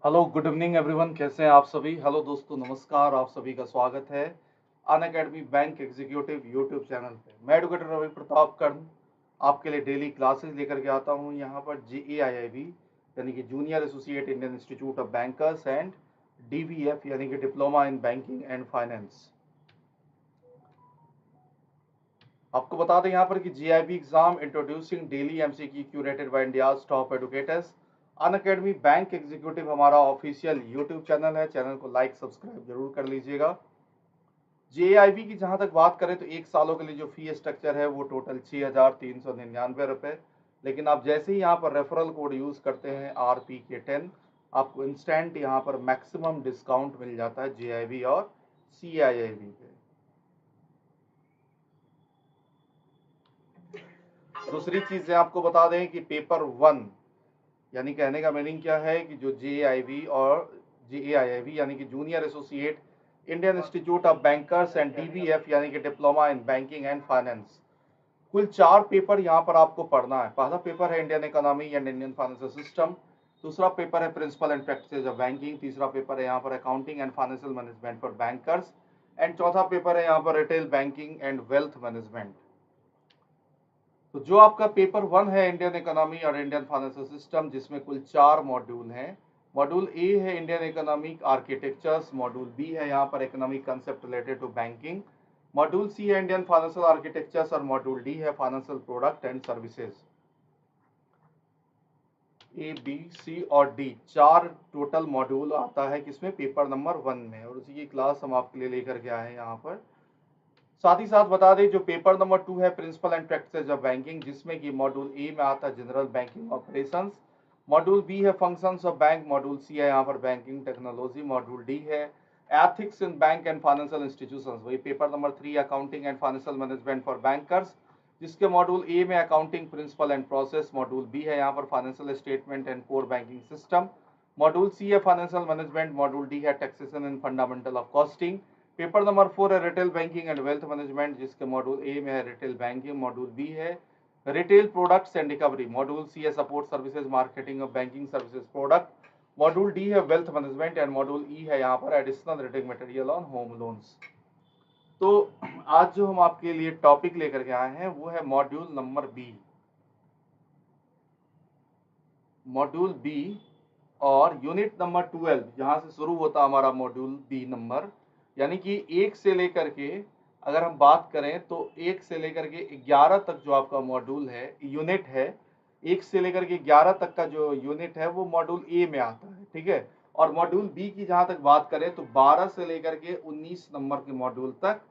Hello good evening everyone, कैसे हैं आप सभी। हेलो दोस्तों, नमस्कार। आप सभी का स्वागत है Unacademy bank executive YouTube channel पे। मैं एडुकेटर रवि प्रताप कर्ण आपके लिए डेली क्लासेस लेकर के आता हूं यहाँ पर JAIIB यानी कि junior associate Indian institute of bankers and DBF यानी कि diploma in banking and finance. आपको बता दें यहाँ पर कि JIB exam introducing daily MCQ curated by India's top educators. Unacademy bank executive हमारा ऑफिशियल यूट्यूब चैनल है। चैनल को लाइक सब्सक्राइब जरूर कर लीजिएगा। JIB की जहां तक बात करें तो एक सालों के लिए जो फी स्ट्रक्चर है वो टोटल 6,399 रुपए। लेकिन आप जैसे ही यहाँ पर रेफरल कोड यूज करते हैं RPK10 आपको इंस्टेंट यहाँ पर मैक्सिमम डिस्काउंट मिल जाता है JIB और CIIB पे। दूसरी चीज आपको बता दें कि पेपर 1 यानी कहने का मीनिंग क्या है कि जो JIB और JAIIB यानी कि junior associate Indian institute of bankers and DBF यानी कि diploma in banking and finance, कुल 4 पेपर यहाँ पर आपको पढ़ना है। पहला पेपर है Indian economy and Indian financial system, दूसरा पेपर है principle and practices of banking, तीसरा पेपर है यहाँ पर accounting and financial management for bankers and चौथा पेपर है यहाँ पर retail banking and wealth management. तो जो आपका पेपर 1 है इंडियन इकोनॉमी और इंडियन फाइनेंशियल सिस्टम, जिसमें कुल 4 मॉड्यूल हैं। मॉड्यूल ए है Indian economic architectures, module B है यहाँ पर economic concept related to banking, module C है इंडियन फाइनेंशियल आर्किटेक्चर्स और मॉड्यूल डी है financial product and services. A, B, C और D 4 टोटल मॉड्यूल आता है किसमें, पेपर नंबर 1 में, और उसी की क्लास हम आपके लिए लेकर के आए हैं यहाँ पर। साथ ही साथ बता दें जो पेपर नंबर 2 है principle and practices of banking, जिसमें कि मॉड्यूल ए में आता है general banking operations, module B है functions of bank, module C है यहाँ पर बैंकिंग टेक्नोलॉजी, मॉड्यूल डी है ethics in bank and financial institutions. वही paper number 3 accounting and financial management for bankers, जिसके मॉड्यूल ए में accounting principle and process, module B है यहाँ पर financial statement and core banking system, module C है financial management, module D है taxation and fundamental of costing, paper number 4 है retail banking and wealth management, जिसके module A में है retail banking, module B है retail products and recovery, module C है support services marketing of banking services product, module D है wealth management and module E है यहाँ पर additional reading material on home loans. तो आज जो हम आपके लिए टॉपिक लेकर के आए हैं वो है module number B. Module B और यूनिट नंबर 12 यहाँ से शुरू होता हमारा मॉड्यूल बी नंबर, यानी कि 1 से लेकर के अगर हम बात करें तो 1 से लेकर के 11 तक जो आपका मॉड्यूल है, यूनिट है, 1 से लेकर के 11 तक का जो यूनिट है वो मॉड्यूल ए में आता है, ठीक है। और मॉड्यूल बी की जहाँ तक बात करें तो 12 से लेकर के 19 नंबर के मॉड्यूल तक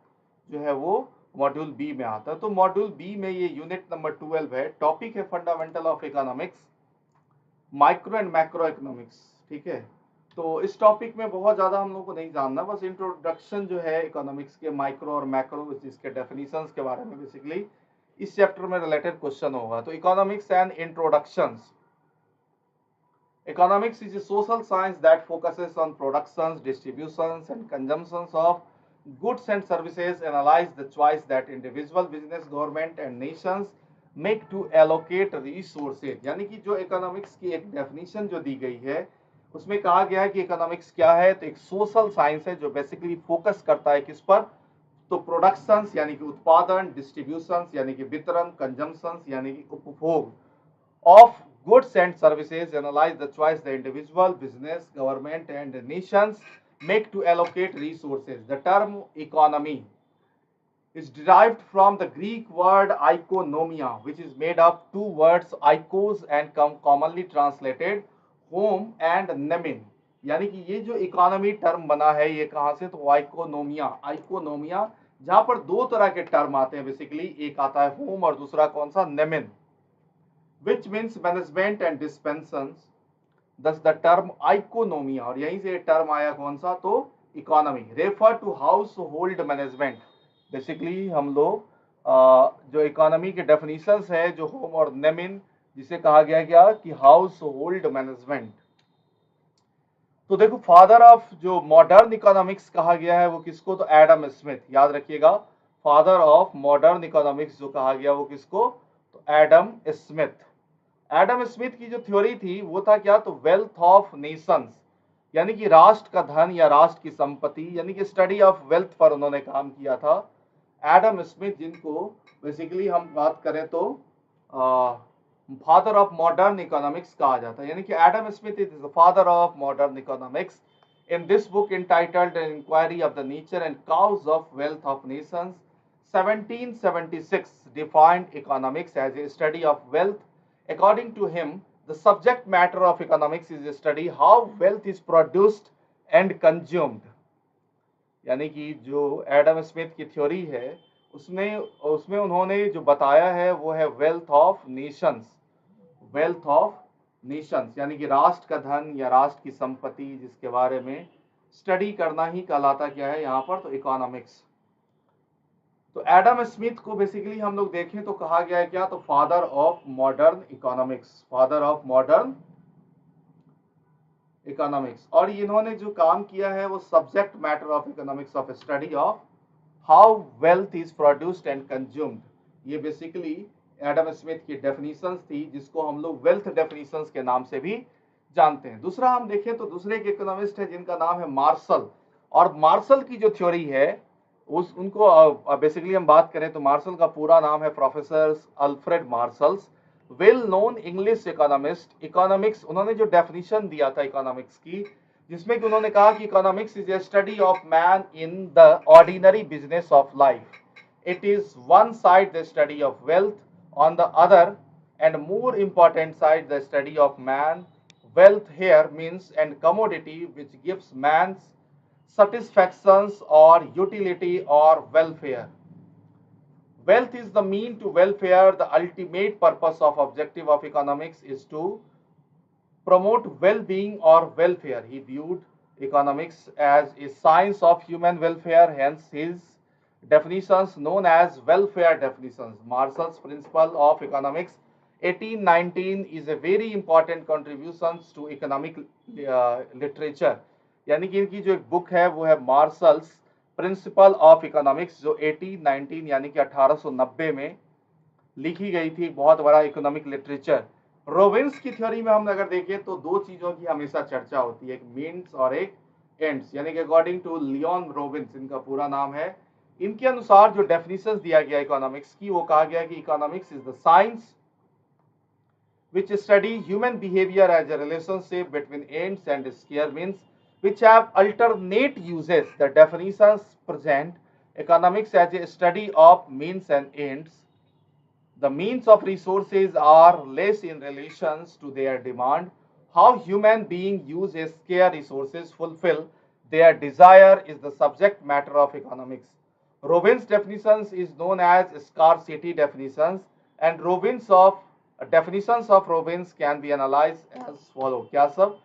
जो है वो मॉड्यूल बी में आता है। तो मॉड्यूल बी में ये यूनिट नंबर 12 है, टॉपिक है fundamental of economics, micro and macro economics, ठीक है। तो इस टॉपिक में बहुत ज़्यादा हम लोग को नहीं जानना, बस इंट्रोडक्शन जो है इकोनॉमिक्स के माइक्रो और मैक्रो इसके डेफिनेशंस के बारे में बेसिकली इस चैप्टर में रिलेटेड क्वेश्चन होगा। तो economics and introductions. Economics is a social science that focuses on productions, distributions, and consumptions of goods and services, analyze the choice that individual, business, government, and nations make to allocate resources। यानी कि जो economics की एक definition जो दी गई है उसमें कहा गया है कि इकोनॉमिक्स क्या है, तो एक सोशल साइंस है जो बेसिकली फोकस करता है किस पर, तो प्रोडक्शंस यानी कि उत्पादन, डिस्ट्रीब्यूशंस यानी कि वितरण, कंजम्पशंस यानी कि उपभोग of goods and services, analyze the choice the individual, business, government, and nations make to allocate resources. The term economy is derived from the Greek word oikonomia, which is made of two words oikos and commonly translated home and nemin। यानी कि ये जो economy term बना है ये कहाँ से, तो आइकोनोमिया, आइकोनोमिया, जहां पर दो तरह के टर्म आते हैं बेसिकली, एक आता है होम और दूसरा कौन सा, Nemin, which means management and dispensations, thus the term economia, और यहीं से टर्म आया कौन सा, तो economy, refer to household management. Basically हम लोग जो इकोनॉमी के डेफिनेशंस है जो होम और नेमिन, जिसे कहा गया क्या कि हाउस होल्ड मैनेजमेंट। तो देखो फादर ऑफ जो मॉडर्न इकोनॉमिक्स कहा गया है वो किसको, तो एडम स्मिथ, याद रखिएगा, फादर ऑफ मॉडर्न इकोनॉमिक्स जो कहा गया वो किसको, तो एडम स्मिथ। एडम स्मिथ की जो थ्योरी थी वो था क्या, तो वेल्थ ऑफ नेशंस, यानी कि राष्ट्र का धन या राष्ट्र की संपत्ति, यानी कि स्टडी ऑफ वेल्थ पर उन्होंने काम किया था। एडम स्मिथ, जिनको बेसिकली हम बात करें तो फादर ऑफ मॉडर्न इकोनॉमिक्स कहा जाता है, यानी कि Adam Smith is the father of modern economics. In this book entitled An Inquiry of the Nature and Cause of Wealth of Nations, 1776 defined economics as a study of wealth. According to him, the subject matter of economics is a study how wealth is produced and consumed. यानी कि जो Adam Smith की theory है उसमें उसमें उन्होंने जो बताया है वो है wealth of Nations. Wealth of Nations यानी कि राष्ट्र का धन या राष्ट्र की संपत्ति, जिसके बारे में स्टडी करना ही कहलाता क्या है यहाँ पर, तो इकोनॉमिक्स। तो एडम स्मिथ को बेसिकली हम लोग देखें तो कहा गया है क्या, तो father of modern economics, father of modern economics. और इन्होंने जो काम किया है वो subject matter of economics of study of how wealth is produced and consumed. ये बेसिकली एडम स्मिथ की डेफिनेशंस थी, जिसको हम लोग वेल्थ डेफिनेशंस के नाम से भी जानते हैं। दूसरा हम देखें तो दूसरे एक इकोनॉमिस्ट है जिनका नाम है मार्शल। और मार्शल की जो थ्योरी है उनको बेसिकली हम बात करें तो मार्शल का पूरा नाम है professor Alfred marshals, well known English economist. Economics, उन्होंने जो डेफिनेशन दिया था इकोनॉमिक्स की, जिसमें कि उन्होंने कहा कि economics is a study of man in the ordinary business of life. It is one side the study of wealth, on the other and more important side the study of man. Wealth here means and commodity which gives man's satisfactions or utility or welfare. Wealth is the mean to welfare. The ultimate purpose of objective of economics is to promote well-being or welfare. He viewed economics as a science of human welfare, hence his definitions known as welfare definitions. Marshall's principle of economics 1819 is a very important contributions to economic literature. यानी कि इनकी जो एक book है वो है marshals principal of economics, जो 1819 यानी कि 1890 में लिखी गई थी। बहुत बड़ा इकोनॉमिक लिटरेचर। रोबिन्स की थ्योरी में हम अगर देखें तो दो चीजों की हमेशा चर्चा होती है, एक मीन्स और एक एंड्स। यानी कि अकॉर्डिंग टू लियोन रोबिन्स, इनका पूरा नाम है, इनके अनुसार जो डेफिनेशन दिया गया इकोनॉमिक्स की, वो कहा गया कि economics is the science which study human behavior as a relationship between ends and square means which have alternate uses. The definitions present economics as a study of means and ends. The means of resources are less in relations to their demand. How human beings use scarce resources fulfill their desire is the subject matter of economics. Robin's definitions is known as scarcity definitions, and definitions of Robbins can be analyzed as follow. क्या सब?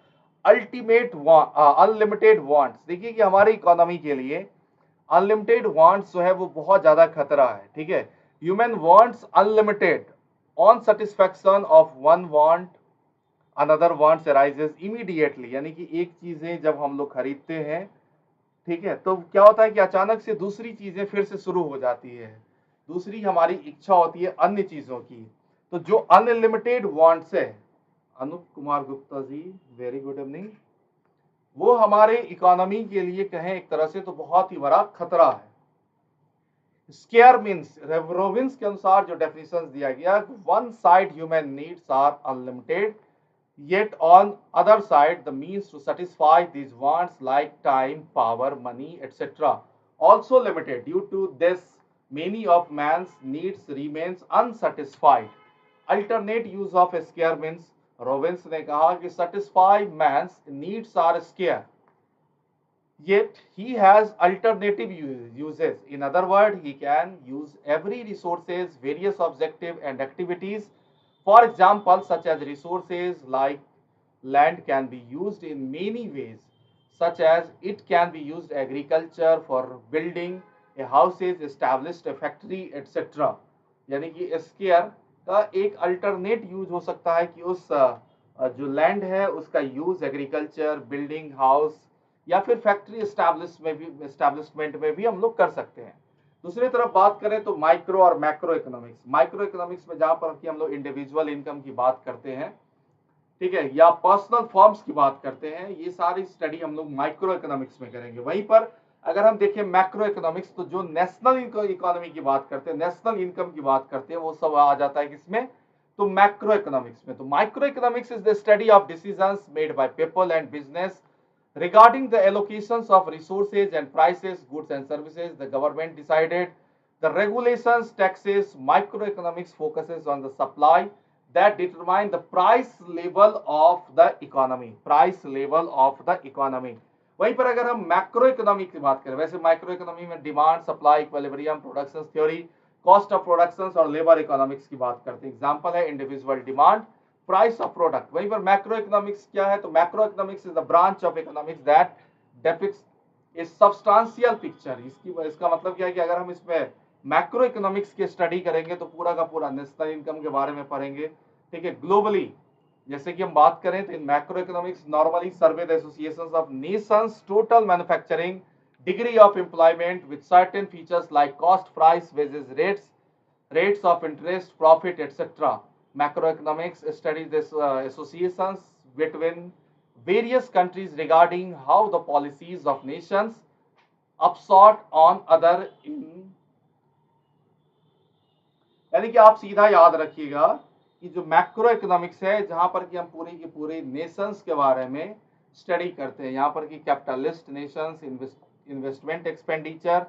Ultimate unlimited wants. देखिए कि हमारी economy के लिए unlimited wants जो है वो बहुत ज्यादा खतरा है, ठीक है। Human wants unlimited, on satisfaction of one want another wants arises immediately. यानी कि एक चीजें जब हम लोग खरीदते हैं, ठीक है, तो क्या होता है कि अचानक से दूसरी चीजें फिर से शुरू हो जाती है, दूसरी हमारी इच्छा होती है अन्य चीजों की। तो जो अनलिमिटेड वांट्स है, Anup Kumar Gupta ji, very good evening, वो हमारे इकोनॉमी के लिए कहें एक तरह से तो बहुत ही बड़ा खतरा है। स्केयर मीन्स, रोबिन्स के अनुसार जो डेफिनेशन दिया गया, one side human needs are unlimited, yet on other side the means to satisfy these wants like time, power, money, etc. also limited. Due to this many of man's needs remains unsatisfied. Alternate use of scarce means, Robbins ने कहा कि satisfy man's needs are scarce, yet he has alternative uses. In other words, he can use every resources, various objective and activities. For example, such as resources like land can be used in many ways, such as it can be used agriculture for building a houses, established a factory, etc. यानी कि square का एक alternate use हो सकता है कि उस जो लैंड है उसका यूज एग्रीकल्चर, बिल्डिंग हाउस या फिर फैक्ट्री एस्टैब्लिशमेंट में भी हम लोग कर सकते हैं। दूसरी तरफ बात करें तो माइक्रो और मैक्रो इकोनॉमिक्स। माइक्रो इकोनॉमिक्स में जहां पर कि हम लोग इंडिविजुअल इनकम की बात करते हैं, ठीक है, या पर्सनल फॉर्म्स की बात करते हैं, ये सारी स्टडी हम लोग माइक्रो इकोनॉमिक्स में करेंगे। वहीं पर अगर हम देखें मैक्रो इकोनॉमिक्स, तो जो नेशनल इकोनॉमी की बात करते हैं, नेशनल इनकम की बात करते हैं, वो सब आ जाता है किसमें, तो मैक्रो इकोनॉमिक्स में। तो micro economics is the study of decisions made by people and business regarding the allocations of resources and prices, goods and services. The government decided the regulations, taxes. Microeconomics focuses on the supply that determine the price level of the economy, price level of the economy. वहीं पर अगर हम macro economy की बात करें, वैसे micro economy में demand, supply, equilibrium, production theory, cost of production और लेबर इकोनॉमिक्स की बात करते हैं। एग्जांपल है individual demand, price of product. वहीं पर मैक्रो इकोनॉमिक्स क्या है, तो macro economics is the branch of economics that depicts A substantial picture. इसका मतलब क्या है कि अगर हम इसमें मैक्रो इकोनॉमिक्स की स्टडी करेंगे तो पूरा का पूरा नेशनल इनकम के बारे में पढ़ेंगे। ठीक है, ग्लोबली जैसे कि हम बात करें तो इन macro economics normally survey the associations of Nations total manufacturing, degree of employment with certain features like cost, price, wages, rates of interest, profit, etc. Macroeconomics studies this associations between various countries regarding how the policies of nations upsort on other in, यानी कि आप सीधा याद रखिएगा कि जो macro economics है, जहां पर कि हम पूरी की पूरी नेशंस के बारे में स्टडी करते हैं, यहाँ पर कि capitalist Nations, investment expenditure,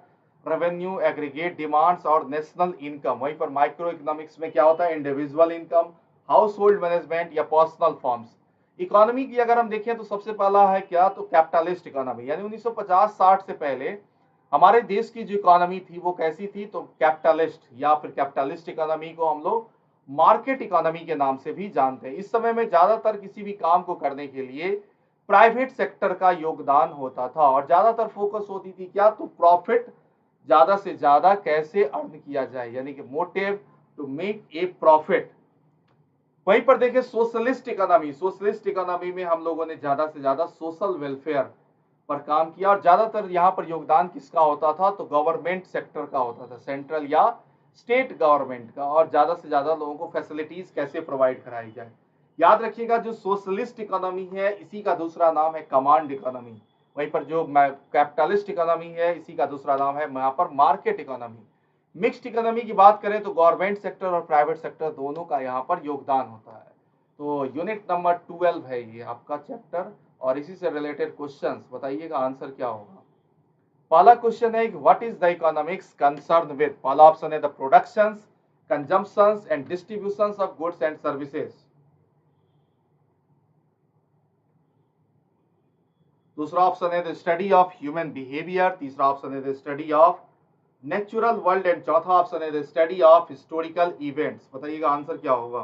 revenue, aggregate demands और नेशनल इनकम। वहीं पर माइक्रो इकोनॉमिक्स में क्या होता है, individual income, house hold management या पर्सनल फॉर्म्स। इकोनॉमी की अगर हम देखें तो सबसे पहला है क्या, तो कैपिटलिस्ट इकोनॉमी, यानी 1950-60 से पहले हमारे देश की जो इकोनॉमी थी वो कैसी थी, तो कैपिटलिस्ट या फिर कैपिटलिस्ट इकोनॉमी को हम लोग मार्केट इकोनॉमी के नाम से भी जानते हैं। इस समय में ज्यादातर किसी भी काम को करने के लिए प्राइवेट सेक्टर का योगदान होता था और ज्यादातर फोकस होती थी क्या, तो प्रॉफिट ज्यादा से ज्यादा कैसे अर्न किया जाए, यानी कि motive to make a profit. वहीं पर देखिए सोशलिस्ट इकोनॉमी, सोशलिस्ट इकोनॉमी में हम लोगों ने ज्यादा से ज्यादा सोशल वेलफेयर पर काम किया और ज्यादातर यहाँ पर योगदान किसका होता था, तो गवर्नमेंट सेक्टर का होता था, सेंट्रल या स्टेट गवर्नमेंट का, और ज्यादा से ज्यादा लोगों को फैसिलिटीज कैसे प्रोवाइड कराई जाए। याद रखिएगा जो सोशलिस्ट इकोनॉमी है इसी का दूसरा नाम है कमांड इकोनॉमी। वहीं पर जो कैपिटलिस्ट इकोनॉमी है इसी का दूसरा नाम है यहाँ पर मार्केट इकोनॉमी। मिक्स्ड इकोनॉमी की बात करें तो गवर्नमेंट सेक्टर और प्राइवेट सेक्टर दोनों का यहाँ पर योगदान होता है। तो यूनिट नंबर 12 है ये आपका चैप्टर और इसी से रिलेटेड क्वेश्चंस बताइएगा, आंसर क्या होगा। पहला क्वेश्चन है what is the economics concern with, पहला ऑप्शन है the productions, consumptions and distributions of goods and services. दूसरा ऑप्शन है the study of human behaviour, तीसरा ऑप्शन है the study of natural world and चौथा ऑप्शन है the study of historical events. बताइएगा answer क्या होगा।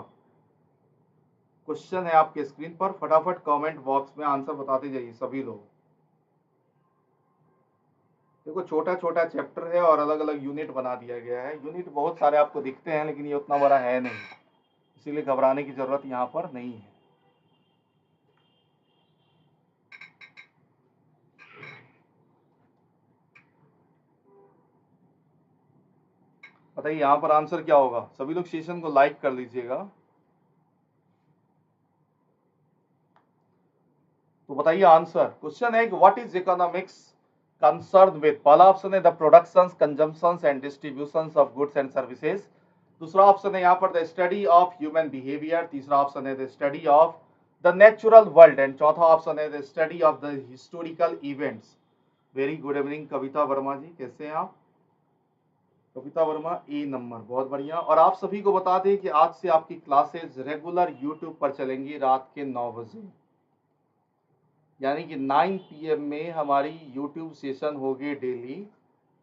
क्वेश्चन है आपके स्क्रीन पर, फटाफट कमेंट बॉक्स में आंसर बताते जाइए सभी लोग। देखो छोटा छोटा चैप्टर है और अलग अलग यूनिट बना दिया गया है। यूनिट बहुत सारे आपको दिखते हैं लेकिन ये उतना बड़ा है नहीं, इसीलिए घबराने की जरूरत यहाँ पर नहीं है। बताइए यहाँ पर आंसर क्या होगा। सभी लोग सेशन को लाइक कर लीजिएगा। तो बताइए आंसर। क्वेश्चन है what is economics concern with, पहला ऑप्शन है the productions, consumptions and distributions of goods and services, दूसरा ऑप्शन है यहाँ पर the study of human behaviour, तीसरा ऑप्शन है the study of the natural world and चौथा ऑप्शन है the study of the historical events. Very good evening Kavita Verma ji, कैसे हैं आप। कविता वर्मा ए नंबर, बहुत बढ़िया। और आप सभी को बता दें कि आज से आपकी क्लासेज रेगुलर यूट्यूब पर चलेंगी रात के 9 बजे, यानी कि 9 PM में हमारी यूट्यूब सेशन होगी डेली,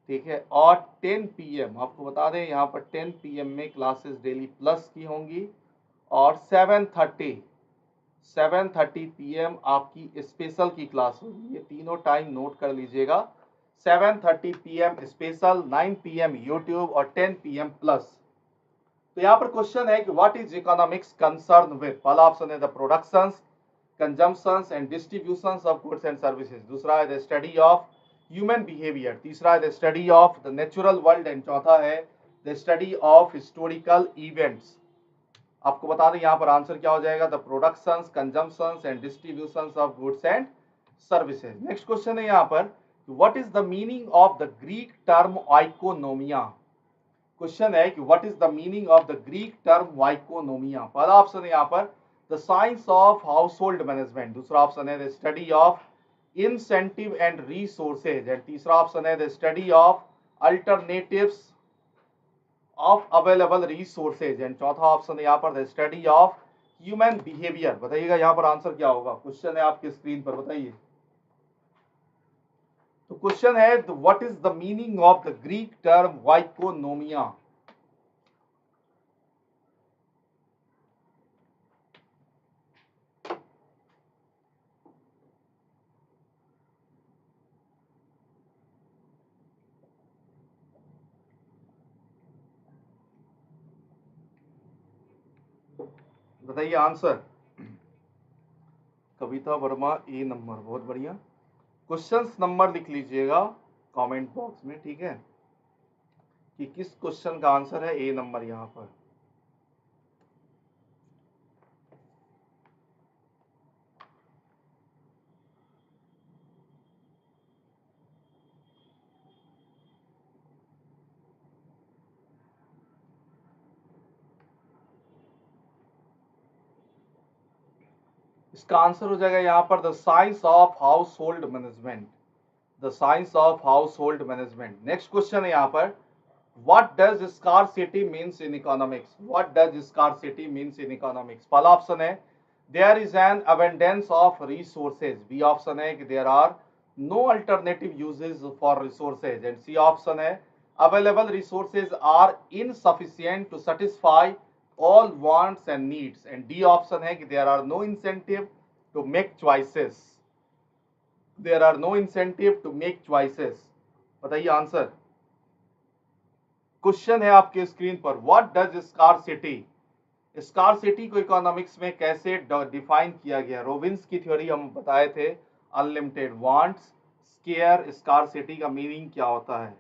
ठीक है। और 10 PM आपको बता दें यहाँ पर 10 PM में क्लासेस डेली प्लस की होंगी और 7:30 PM आपकी स्पेशल की क्लास होगी। ये तीनों टाइम नोट कर लीजिएगा, 7:30 PM स्पेशल, 9 PM यूट्यूब और 10 PM प्लस। तो यहाँ पर क्वेश्चन है कि what is economics concern with, पहला ऑप्शन है the productions, consumptions and distributions of goods and services, दूसरा है the study of human behaviour, तीसरा है the study of the natural world and चौथा है the study of historical events. आपको बता दें यहाँ पर आंसर क्या हो जाएगा, the productions, consumptions and distributions of goods and services. Next question है यहाँ पर, what is the meaning of the Greek term oikonomia. Question है कि what is the meaning of the Greek term oikonomia. पहला option है यहाँ पर the science of household management, दूसरा ऑप्शन है the study of incentive and resources, and तीसरा option है the study of alternatives of available resources, and चौथा option है यहाँ पर the study of human behaviour. बताइएगा यहाँ पर आंसर क्या होगा। क्वेश्चन है आपके स्क्रीन पर, बताइए। तो क्वेश्चन है what is the meaning of the Greek term oikonomia. बताइए answer. Kavita Verma A number, बहुत बढ़िया। क्वेश्चंस नंबर लिख लीजिएगा कमेंट बॉक्स में, ठीक है, कि किस क्वेश्चन का आंसर है ए नंबर यहाँ पर। इसका आंसर हो जाएगा यहाँ पर the science of household management, the science of household management. Next question है यहाँ पर, what does scarcity means in economics. What does scarcity means in economics. पहला ऑप्शन है there is an abundance of resources, B option है कि there are no alternative uses for resources, and C option है available resources are insufficient to satisfy all wants and needs, and D option है कि there are no incentive to make choices, there are no incentive to make choices। बताइए answer. Question है आपके screen पर, what does scarcity. Scarcity को economics में कैसे define किया गया। रोबिन्स की थ्योरी हम बताए थे, अनलिमिटेड वांट्स, स्केयर, स्कार्सिटी का मीनिंग क्या होता है।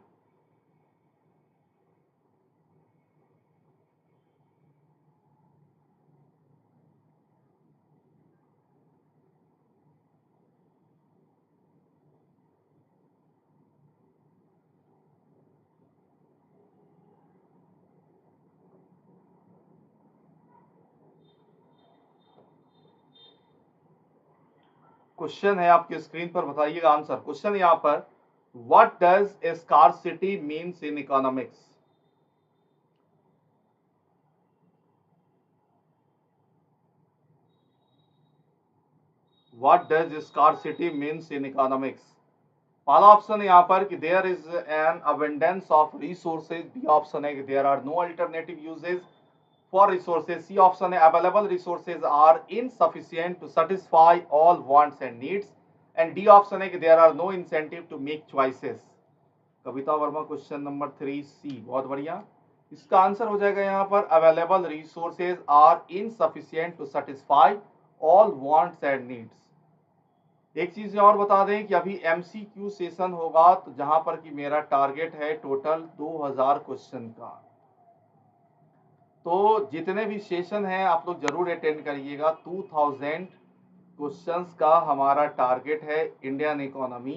क्वेश्चन है आपके स्क्रीन पर, बताइएगा आंसर। क्वेश्चन यहाँ पर, what does scarcity means in economics. What does scarcity means in economics. पहला ऑप्शन है यहाँ पर कि there is an abundance of resources, B option है कि there are no alternative uses for resources, C option है available resources are insufficient to satisfy all wants and needs, and D option है कि there are no incentive to make choices. Kavita Verma question number 3 सी, बहुत बढ़िया। इसका answer हो जाएगा यहाँ पर available resources are insufficient to satisfy all wants and needs. एक चीज और बता दें कि अभी एमसीक्यू सेशन होगा, तो जहां पर कि मेरा टारगेट है टोटल 2000 क्वेश्चन का, तो जितने भी सेशन हैं आप लोग जरूर अटेंड करिएगा। 2000 क्वेश्चंस का हमारा टारगेट है Indian economy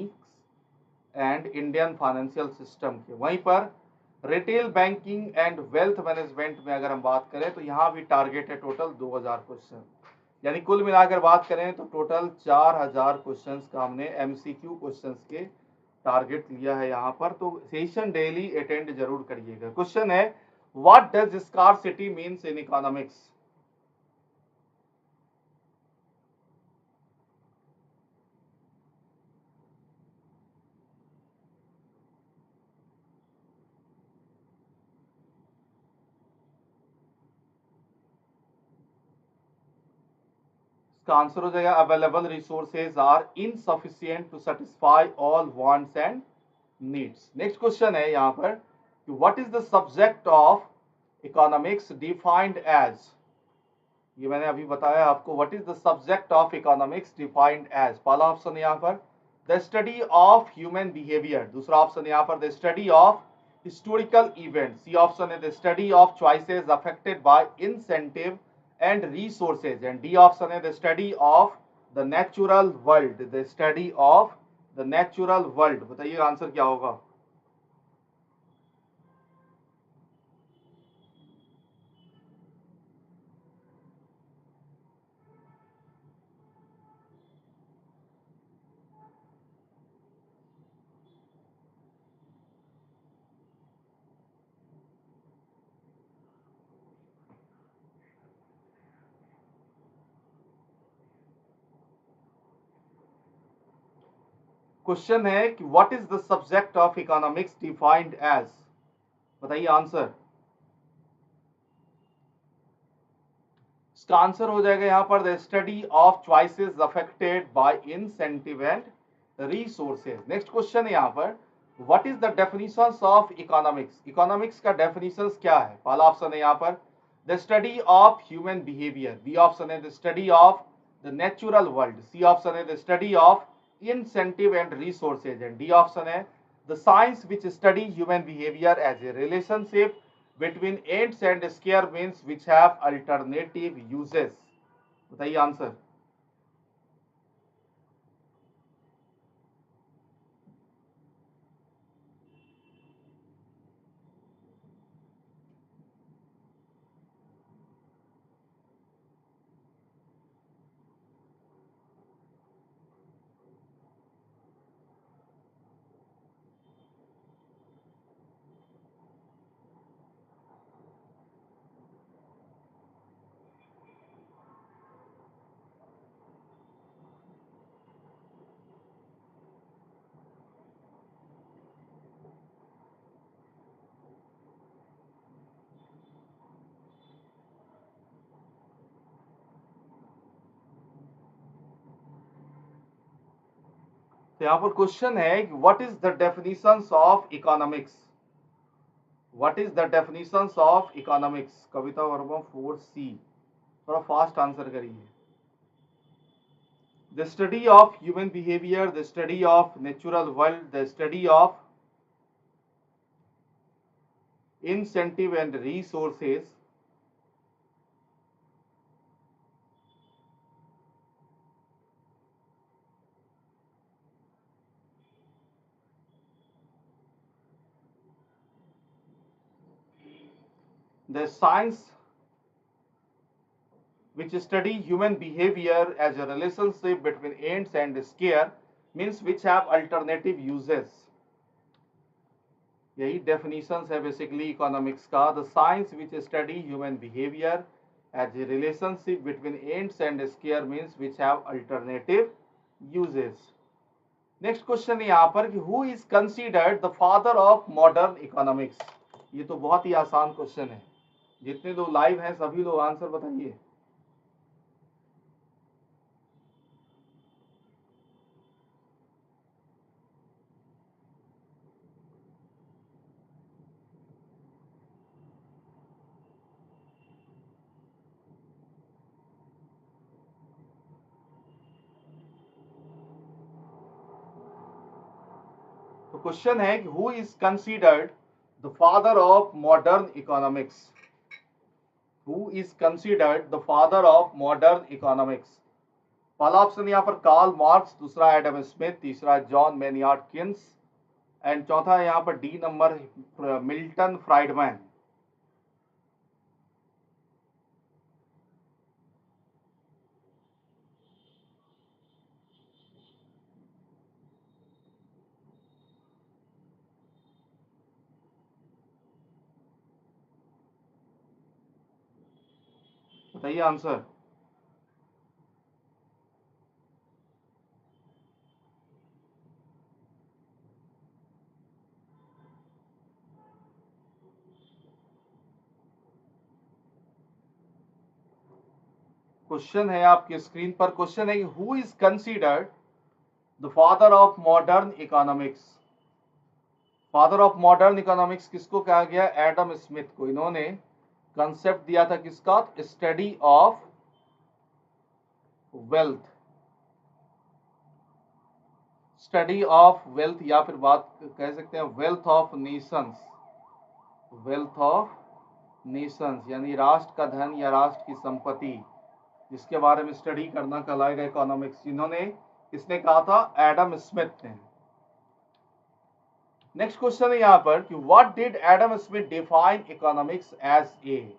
and Indian financial system के। वहीं पर retail banking and wealth management में अगर हम बात करें तो यहाँ भी टारगेट है टोटल 2000 क्वेश्चन, यानी कुल मिलाकर बात करें तो टोटल 4000 क्वेश्चंस का हमने एमसीक्यू क्वेश्चंस के टारगेट लिया है यहाँ पर। तो सेशन डेली अटेंड जरूर करिएगा। क्वेश्चन है what does scarcity means in economics. इसका आंसर हो जाएगा available resources are insufficient to satisfy all wants and needs. Next question है यहाँ पर, what is the subject of economics defined as. ये मैंने अभी बताया आपको, what is the subject of economics defined as. पहला ऑप्शन है यहाँ पर the study of human behaviour, दूसरा ऑप्शन है यहाँ पर the study of historical event, C option है the study of choices affected by incentive and resources and D option है the study of the natural world, the study of the natural world. बताइए answer क्या होगा। Question है कि what is the subject of economics defined as. बताइए answer. इसका answer हो जाएगा यहां पर the study of choices affected by incentive and resources. Next question है यहां पर what is the definitions of economics. Economics का डेफिनेशंस क्या है। पहला ऑप्शन है यहां पर the study of human behaviour, B option है the study of the natural world, C option है the study of incentive and resources, and D option है the science which study human behavior as a relationship between ends and square means which have alternative uses। बताइए answer. तो यहां पर question है what is the definitions of economics, what is the definitions of economics. Kavita Verma 4C। थोड़ा fast answer करिए। The study of human behavior, the study of natural world, the study of incentive and resources, the science which study human behavior as a relationship between ends and square means which have alternative uses। यही definitions है basically economics का। The science which study human behaviour as a relationship between ends and scarce means which have alternative uses. Next question है यहाँ पर कि who is considered the father of modern economics. ये तो बहुत ही आसान क्वेश्चन है। जितने लोग लाइव हैं सभी लोग आंसर बताइए। तो क्वेश्चन है कि who is considered the father of modern economics, who is considered the father of modern economics. पहला ऑप्शन यहाँ पर कार्ल मार्क्स, दूसरा एडम स्मिथ, तीसरा जॉन मैनियार्ड किन्स एंड चौथा यहाँ पर डी नंबर मिल्टन फ्राइडमैन। बताइए आंसर। क्वेश्चन है आपके स्क्रीन पर। क्वेश्चन है who is considered the father of modern economics. Father of modern economics किसको कहा गया। एडम स्मिथ को। इन्होंने कंसेप्ट दिया था किसका, study of wealth, study of wealth या फिर बात कह सकते हैं wealth of Nations, wealth of Nations यानी राष्ट्र का धन या राष्ट्र की संपत्ति, जिसके बारे में स्टडी करना कहलाएगा इकोनॉमिक्स। जिन्होंने किसने कहा था? एडम स्मिथ ने। नेक्स्ट क्वेश्चन है यहां पर कि what did Adam Smith define economics as a?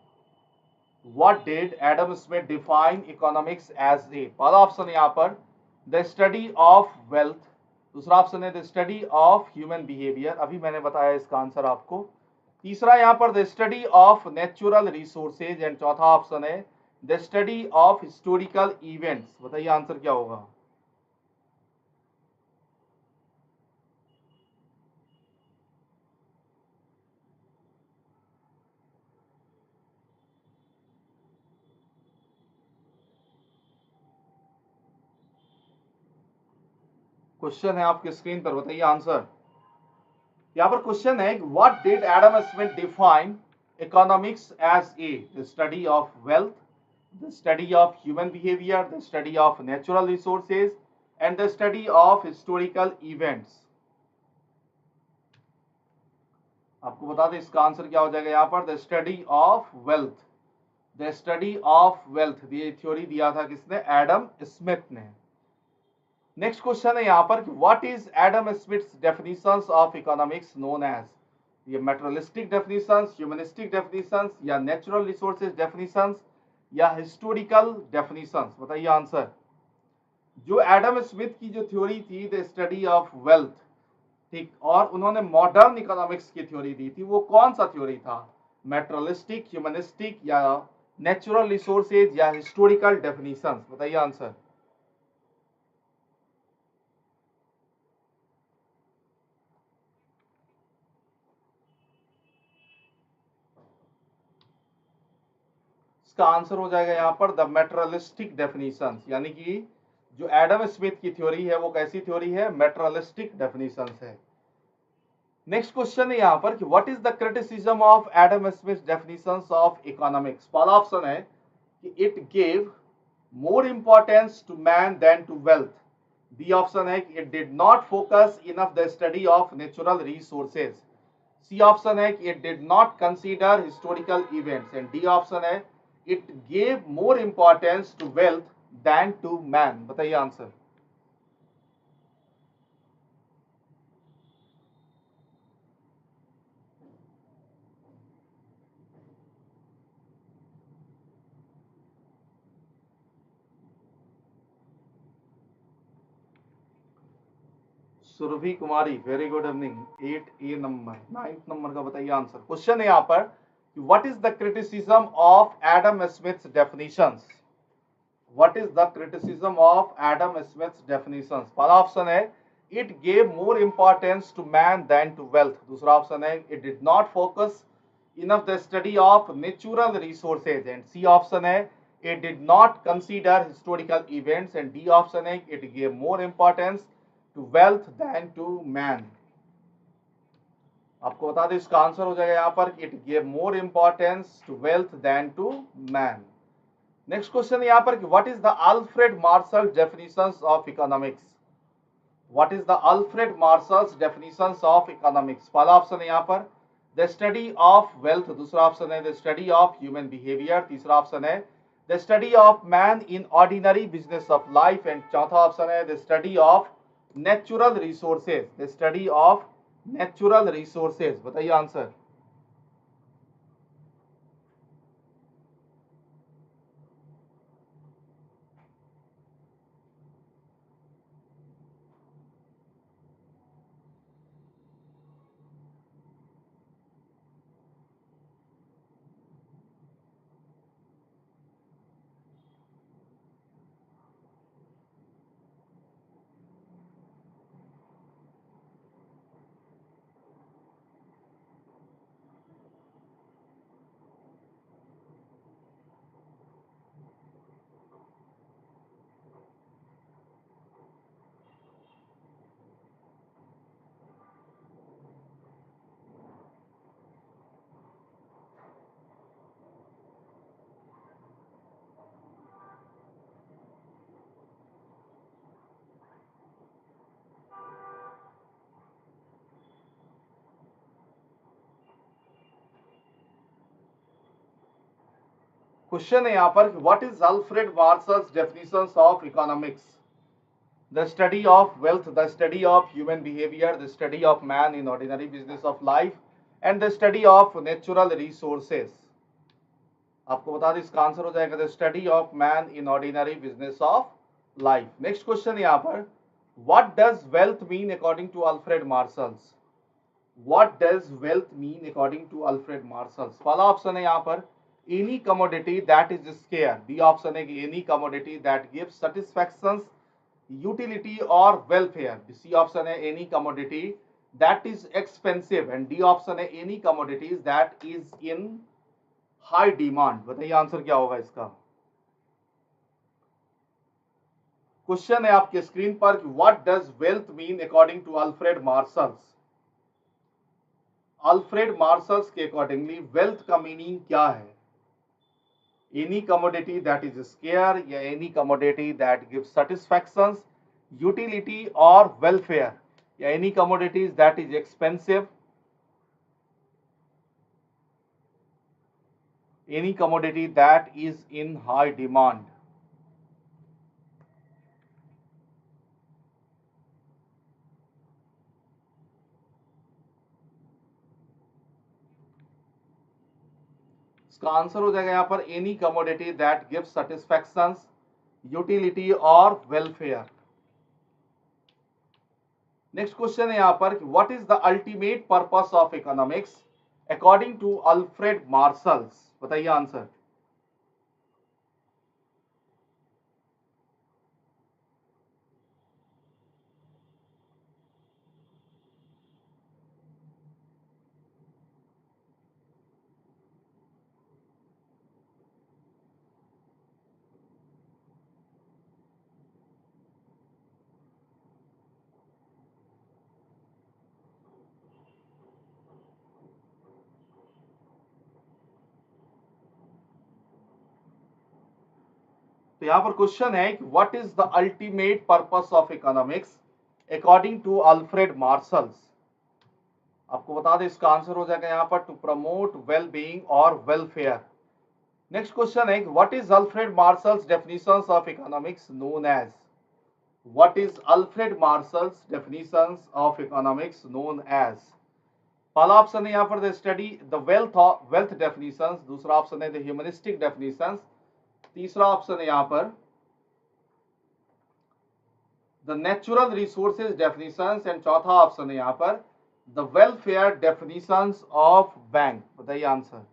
What did Adam Smith define economics as a? पहला ऑप्शन है यहां पर द स्टडी ऑफ वेल्थ, दूसरा ऑप्शन है the study of human behaviour, अभी मैंने बताया इसका आंसर आपको। तीसरा यहां पर the study of natural resources and चौथा ऑप्शन है the study of historical events. बताइए आंसर क्या होगा? क्वेश्चन है आपके स्क्रीन पर, बताइए आंसर। यहाँ पर क्वेश्चन है what did Adam Smith define economics as a? The study of wealth, the study of human behaviour, the study of natural resources and the study of historical events. आपको बता दें इसका answer क्या हो जाएगा यहाँ पर, the study of wealth. The study of wealth ये थ्योरी दिया था किसने? एडम स्मिथ ने। नेक्स्ट क्वेश्चन है यहाँ पर कि what is Adam Smith's definitions of economics known as? ये मेटेरियलिस्टिक डेफिनेशंस, ह्यूमनिस्टिक डेफिनेशंस या नेचुरल रिसोर्सेज डेफिनेशंस या हिस्टोरिकल डेफिनेशंस? बताइए आंसर। जो एडम स्मिथ की जो थ्योरी थी द स्टडी ऑफ वेल्थ, ठीक, और उन्होंने मॉडर्न इकोनॉमिक्स की थ्योरी दी थी, वो कौन सा थ्योरी था? मेटेरियलिस्टिक, ह्यूमनिस्टिक या नेचुरल रिसोर्सेज या हिस्टोरिकल डेफिनेशंस? बताइए आंसर। इसका आंसर हो जाएगा यहाँ पर द मेटेरियलिस्टिक डेफिनेशंस, यानी कि जो एडम स्मिथ की थ्योरी है वो कैसी थ्योरी है? मेटेरियलिस्टिक डेफिनेशंस है। नेक्स्ट क्वेश्चन है यहाँ पर कि what is the criticism of Adam Smith definitions of economics? पहला ऑप्शन है कि it gave more importance to man than to wealth, B option है कि it did not focus enough the study of natural resources, C option है कि it did not consider historical events and D option है it gave more importance to wealth then to man. बताइए answer. Surabhi Kumari, very good evening. 8 A number, 9th number का बताइए answer. Question है यहाँ पर what is the criticism of Adam Smith's definitions? What is the criticism of Adam Smith's definitions? पहला option है it gave more importance to man than to wealth, दूसरा option है it did not focus enough the study of natural resources and C option है it did not consider historical events and D option है it gave more importance to wealth than to man। आपको बता दें इसका answer हो जाएगा यहाँ पर it gave more importance to wealth than to man। Next question यहाँ पर what is the Alfred Marshall definitions of economics? What is the Alfred Marshall's definitions of economics? पहला ऑप्शन है यहाँ पर द स्टडी ऑफ वेल्थ, दूसरा option है the study of human behaviour, तीसरा option है the study of man in ordinary business of life and चौथा option है the study of natural resources, the study of natural resources. बताइए answer. Question है यहाँ पर, what is Alfred Marshall's definitions of economics? The study of wealth, the study of human behaviour, the study of man in ordinary business of life and the study of natural resources. आपको बता दें इसका answer हो जाएगा the study of man in ordinary business of life. Next question यहाँ पर, what does wealth mean according to Alfred Marshall's? What does wealth mean according to Alfred Marshalls? पहला option है यहाँ पर any commodity that is scarce, B option है कि any commodity that gives satisfaction, utility or welfare, C option है any commodity that is expensive and D option है any commodities that is in high demand। बताइए answer क्या होगा इसका। Question है आपके स्क्रीन पर कि what does wealth mean according to Alfred Marshalls? Alfred Marshall's के अकॉर्डिंगली वेल्थ का मीनिंग क्या है? Any commodity that is scarce या any commodity that gives satisfactions, utility और वेलफेयर, या any commodities that is expensive, any commodity that is in high demand. इसका answer हो जाएगा यहाँ पर any commodity that gives satisfactions, utility और welfare. Next question है यहाँ पर, what is the ultimate purpose of economics according to Alfred marshals? बताइए आंसर। तो यहां पर क्वेश्चन है कि what is the ultimate purpose of economics according to Alfred Marshall's? आपको बता दें इसका आंसर हो जाएगा यहां पर टू प्रमोट वेल बीइंग और वेलफेयर। नेक्स्ट क्वेश्चन है what is Alfred Marshall's definitions of economics known as? What is Alfred Marshall's definitions of economics known as? पहला ऑप्शन है यहाँ पर the study the wealth definitions, दूसरा option है the humanistic definitions, तीसरा option है यहाँ पर the natural resources definitions and चौथा ऑप्शन है यहाँ पर the welfare definitions of bank. बताइए आंसर।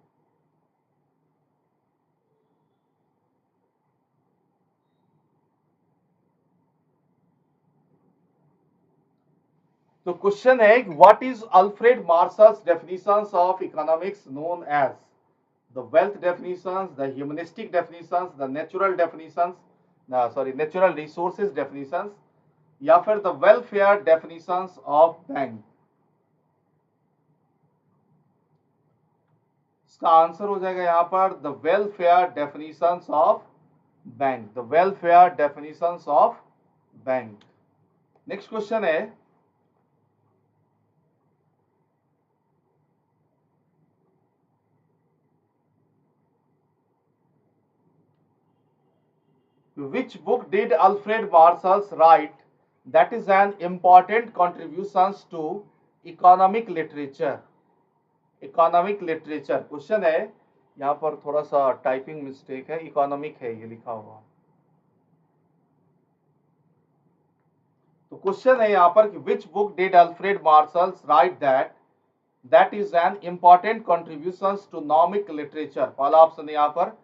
तो क्वेश्चन है what is Alfred Marshall's definitions of economics known as? the wealth definitions, the humanistic definitions, the natural definitions, natural resources definitions, या फिर the welfare definitions of bank। इसका answer हो जाएगा यहाँ पर the welfare definitions of bank, the welfare definitions of bank। Next question है which book did Alfred Marshalls write that is an important contributions to economic literature? Economic literature question है यहाँ पर थोड़ा सा टाइपिंग मिस्टेक है, economic है ये लिखा हुआ। तो क्वेश्चन है यहाँ पर कि which book did Alfred Marshalls write that is an important contributions to economic literature? पहला ऑप्शन है यहाँ पर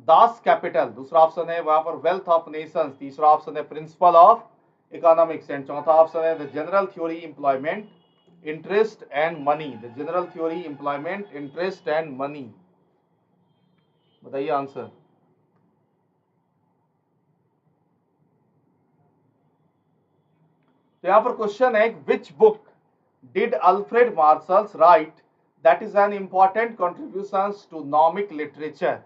दास कैपिटल, दूसरा ऑप्शन है वहां पर वेल्थ ऑफ नेशंस, तीसरा ऑप्शन है प्रिंसिपल ऑफ इकोनॉमिक्स एंड चौथा ऑप्शन है the general theory employment interest and money, the general theory employment interest and money. बताइए आंसर। तो यहां पर क्वेश्चन है which book did Alfred Marshall's write that is an important contributions to economic literature,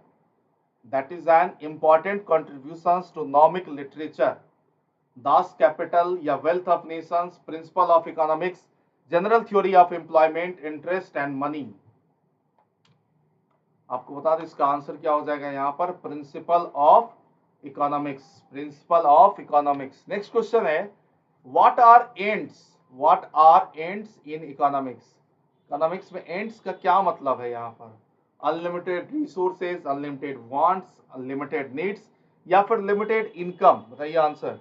that is an important contributions to economic literature, Das Capital या Wealth of Nations, Principle of Economics, General Theory of Employment, Interest and Money। आपको बता दें इसका answer क्या हो जाएगा यहाँ पर, principle of economics, principle of economics. Next question है, what are ends, what are ends in economics. Economics में एंड्स का क्या मतलब है यहाँ पर, unlimited resources, unlimited wants, unlimited needs या फिर लिमिटेड इनकम, बताइए आंसर।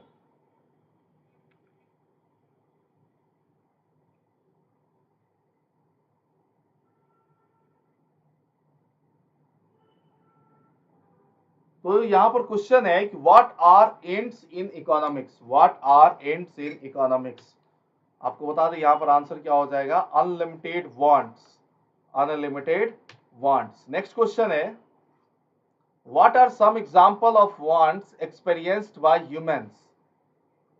तो यहाँ पर क्वेश्चन है कि what are ends in economics, what are ends in economics. आपको बता दें यहाँ पर आंसर क्या हो जाएगा, unlimited wants, unlimited wants. Next question है, what are some example of wants experienced by humans.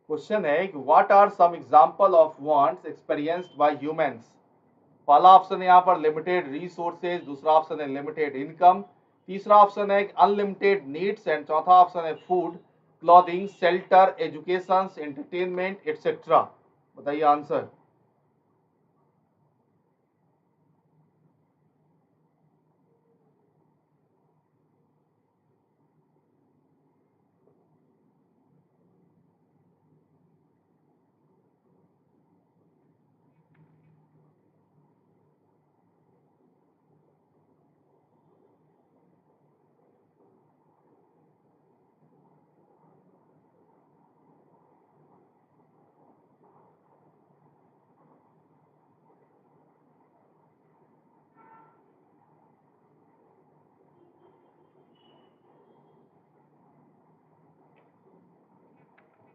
Question है कि what are some example of wants experienced by humans. पहला ऑप्शन है यहाँ पर लिमिटेड रिसोर्सेज, दूसरा ऑप्शन है लिमिटेड इनकम, तीसरा ऑप्शन है अनलिमिटेड नीड्स एंड चौथा ऑप्शन है food, clothing, shelter, education, entertainment etcetera. बताइए आंसर।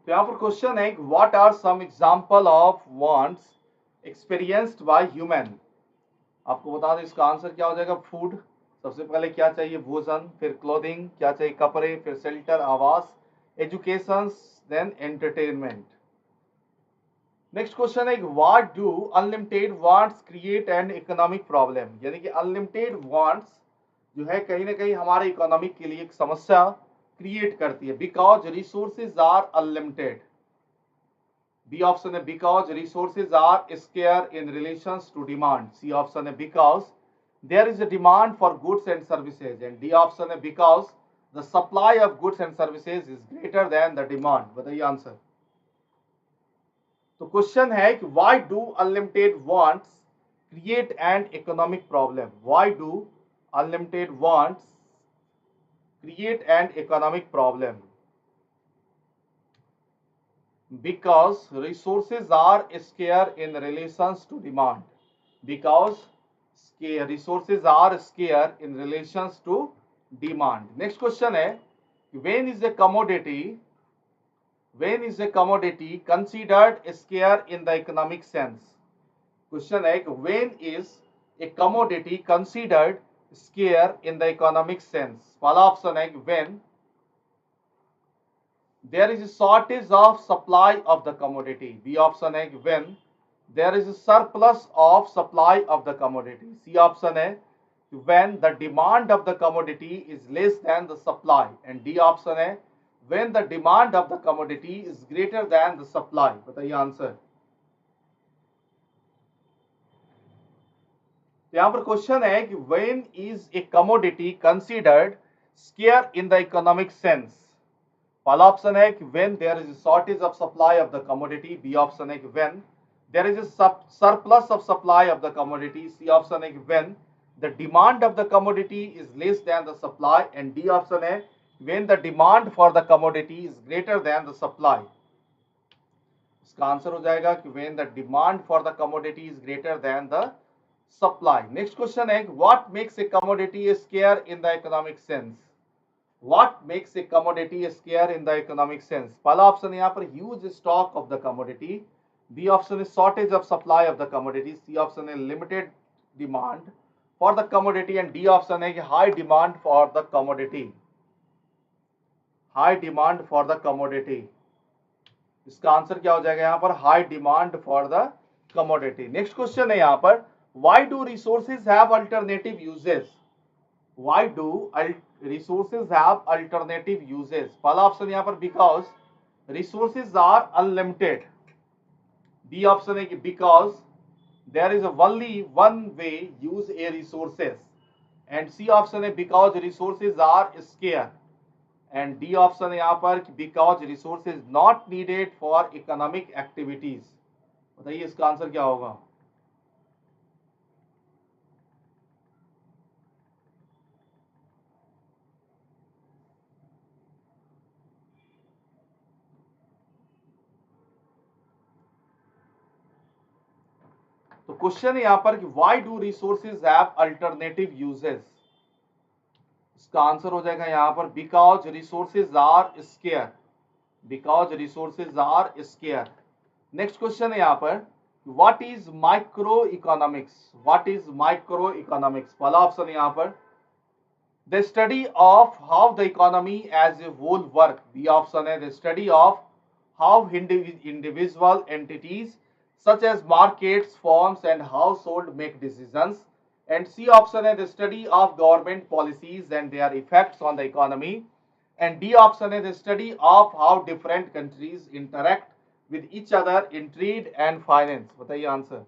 तो यहाँ पर क्वेश्चन है what are some example of wants experienced by human. आपको बता दें इसका आंसर क्या हो जाएगा, फूड, सबसे पहले क्या चाहिए, भोजन, फिर क्लोथिंग, क्या चाहिए, कपड़े, फिर शेल्टर, आवास, education, then entertainment. Next question है what do unlimited wants create an economic problem. यानी कि अनलिमिटेड वांट्स जो है कहीं ना कहीं हमारे इकोनॉमिक के लिए एक समस्या क्रिएट करती है, because resources are unlimited. B option है because resources are scarce in relation to demand, C option है because there is a demand for goods and services and D option है because the supply of goods and services is greater than the demand. बताइए answer. तो question है कि why do unlimited wants create an economic problem, why do unlimited wants create an economic problem, because resources are scarce in relations to demand, because resources are scarce in relations to demand. Next question है, when is a commodity, when is a commodity considered scarce in the economic sense। Question है कि when is a commodity considered scarce in the economic sense। पहला option है कि when there is a shortage of supply of the commodity, B option है कि when there is a surplus of supply of the commodity, C option है कि when the demand of the commodity is less than the supply and D option है when the demand of the commodity is greater than the supply। बताइए answer. यहाँ पर question है कि when is a commodity considered scarce in the economic sense। पहला option है कि when there is a shortage of supply of the commodity, B option है कि when there is a surplus of supply of the commodity, C option है कि when the demand of the commodity is less than the supply and D option है when the demand for the commodity is greater than the supply। इसका answer हो जाएगा कि when the demand for the commodity is greater than the supply। Next question है what makes a commodity scarce in the economic sense, what makes a commodity scarce in the economic sense। पहला option है यहाँ पर huge stock of the commodity, B option है shortage of supply of the commodity, C option है limited demand for the commodity and D option है कि high demand for the commodity, high demand for the commodity। इसका answer क्या हो जाएगा यहाँ पर, high demand for the commodity. Next question है यहाँ पर why do resources have alternative uses, why do resources have alternative uses। पहला ऑप्शन यहाँ पर because resources are unlimited, B option है कि because there is only one way use a resources and C option है because resources are scarce, and D option है यहाँ पर because resources not needed for economic activities. बताइए इसका answer क्या होगा। तो क्वेश्चन है यहाँ पर कि why do resources have alternative uses. इसका आंसर हो जाएगा यहाँ पर because resources are scarce, because resources are scarce. Next question है यहाँ पर what is micro economics, what is micro economics. पहला ऑप्शन है यहाँ पर the study of how the economy as a whole work, B option है the study of how individual entities such as markets, firms and household make decisions, and C option है the study of government policies and their effects on the economy, and D option है the study of how different countries interact with each other in trade and finance। बताइए answer.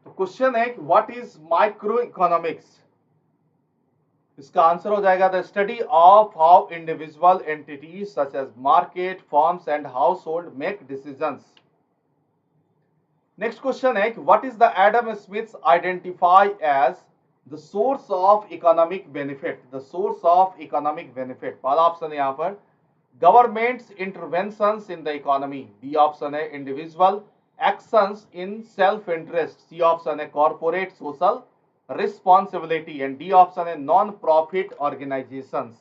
तो question है कि what is micro economics. इसका answer हो जाएगा the study of how individual entities such as market, firms and household make decisions. Next question है कि what is the Adam Smith's identify as the source of economic benefit, the source of economic benefit. पहला option है यहाँ पर governments interventions in the economy, B option है individual actions in self interest, C option है corporate social responsibility, and D option है non profit organisations,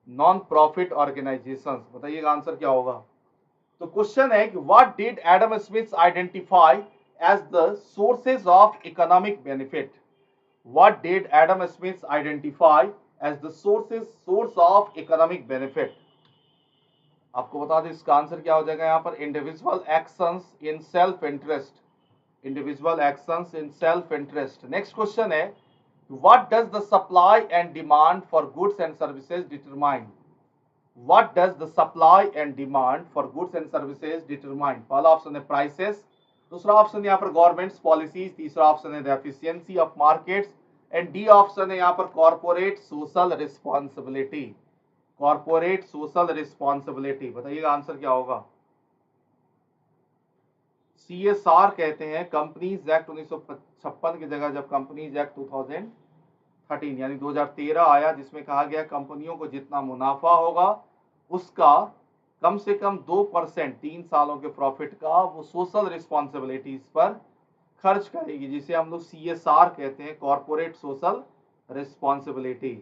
non profit organisations. बताइएगा answer क्या होगा। तो क्वेश्चन है कि what did Adam Smith identify as the sources of economic benefit, what did Adam Smith identify as the source of economic benefit. आपको बता दें इसका आंसर क्या हो जाएगा यहाँ पर individual actions in self interest, individual actions in self interest. Next question है what does the supply and demand for goods and services determine, what does the supply and demand for goods and services determine. पहला option है prices, दूसरा option यहाँ पर governments policies, तीसरा option है the efficiency of markets, and D option है यहाँ पर corporate social responsibility, corporate social responsibility. बताइएगा आंसर क्या होगा। CSR कहते हैं कंपनीज एक्ट 1956 की जगह जब कंपनीज एक्ट 2013 यानी 2013 आया, जिसमें कहा गया कंपनियों को जितना मुनाफा होगा उसका कम से कम 2% 3 सालों के प्रॉफिट का वो सोशल रिस्पॉन्सिबिलिटीज पर खर्च करेगी, जिसे हम लोग CSR कहते हैं, कॉर्पोरेट सोशल रिस्पॉन्सिबिलिटी।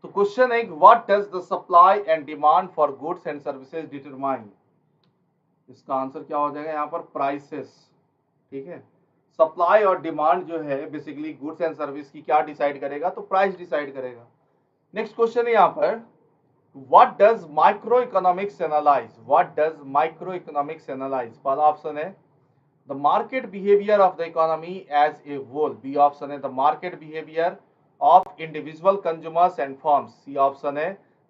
तो क्वेश्चन है what does the supply and demand for goods and services determine. इसका आंसर क्या हो जाएगा यहाँ पर प्राइसेस। ठीक है, सप्लाई और डिमांड जो है बेसिकली गुड्स एंड सर्विस की क्या डिसाइड करेगा, तो प्राइस डिसाइड करेगा। नेक्स्ट क्वेश्चन है यहाँ पर what does micro economics analyse, what does micro economics analyse. पहला ऑप्शन है the market behaviour of the economy as a whole, B option है the market behaviour of individual consumers and firms, C option है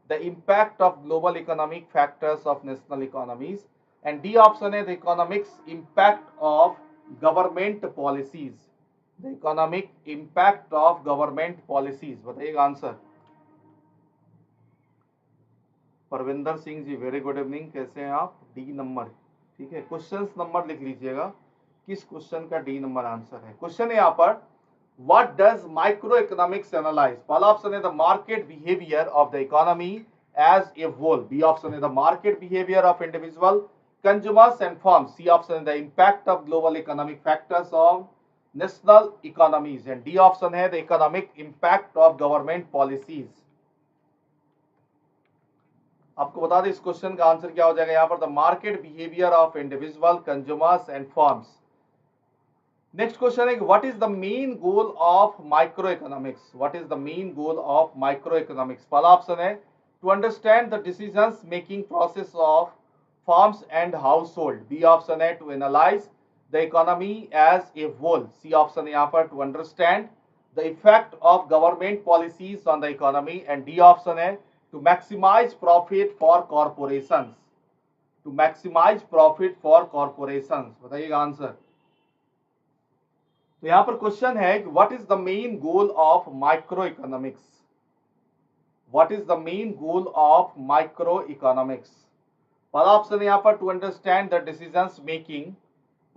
the impact of global economic factors of national economies, and D option है the economics impact of government policies, the economic impact of government policies. बताइएगा answer. Parvinder Singh ji very good evening, कैसे हैं आप? D number, ठीक है। Question number लिख लीजिएगा, किस क्वेश्चन का डी नंबर आंसर है। क्वेश्चन है यहाँ पर what does micro economics analyse. पहला ऑप्शन है the market behaviour of the economy as a whole, B option है the market behaviour of individual consumers and firms, C option है the impact of global economic factors on national economies and D option है the economic impact of government policies. आपको बता दें इस question का answer क्या हो जाएगा यहाँ पर, the market behaviour of individual consumers and firms. Next question है what is the main goal of micro economics, what is the main goal of micro economics. पहला ऑप्शन है to understand the decisions making process of firms and household, B option है to analyse the economy as a whole, C option है यहाँ पर to understand the effect of government policies on the economy and D option है to maximize profit for corporations, to maximize profit for corporations। बताइएगा answer. तो यहां पर question है कि what is the main goal of micro economics, what is the main goal of micro economics. पहला option है यहां पर to understand the decisions making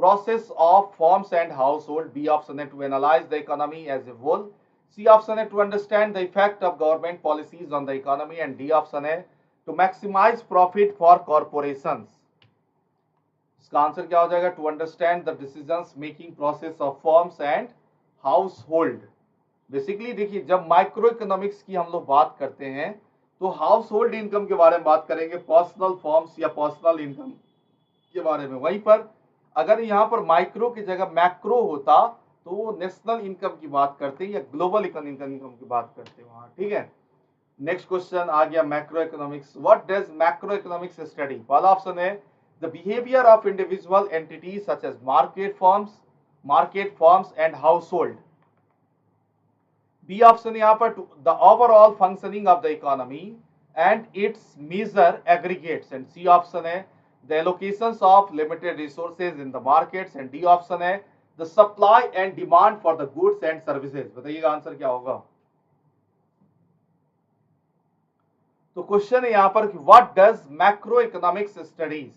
process of firms and household, B option है to analyse the economy as a whole, C option है to understand the effect of government policies on the economy and D option है to maximize profit for corporations। इसका answer क्या हो जाएगा, to understand the decisions making process of firms and household। Basically देखिए जब micro economics की हम लोग बात करते हैं तो हाउस होल्ड इनकम के बारे में बात करेंगे, पर्सनल फॉर्म्स या पर्सनल इनकम के बारे में। वहीं पर अगर यहाँ पर माइक्रो की जगह मैक्रो होता तो वो नेशनल इनकम की बात करते हैं या ग्लोबल इनकम की बात करते हैं वहां, ठीक है। नेक्स्ट क्वेश्चन आ गया macroeconomics, what does macroeconomics study. पहला ऑप्शन है the behaviour of individual entities such as market firms and household, B option यहाँ पर the overall functioning of the economy and its major aggregates and C option है the allocations of limited resources in the markets and D option है the supply and demand for the goods and services. बताइएगा answer क्या होगा। तो question है यहां पर कि what does macro economics studies,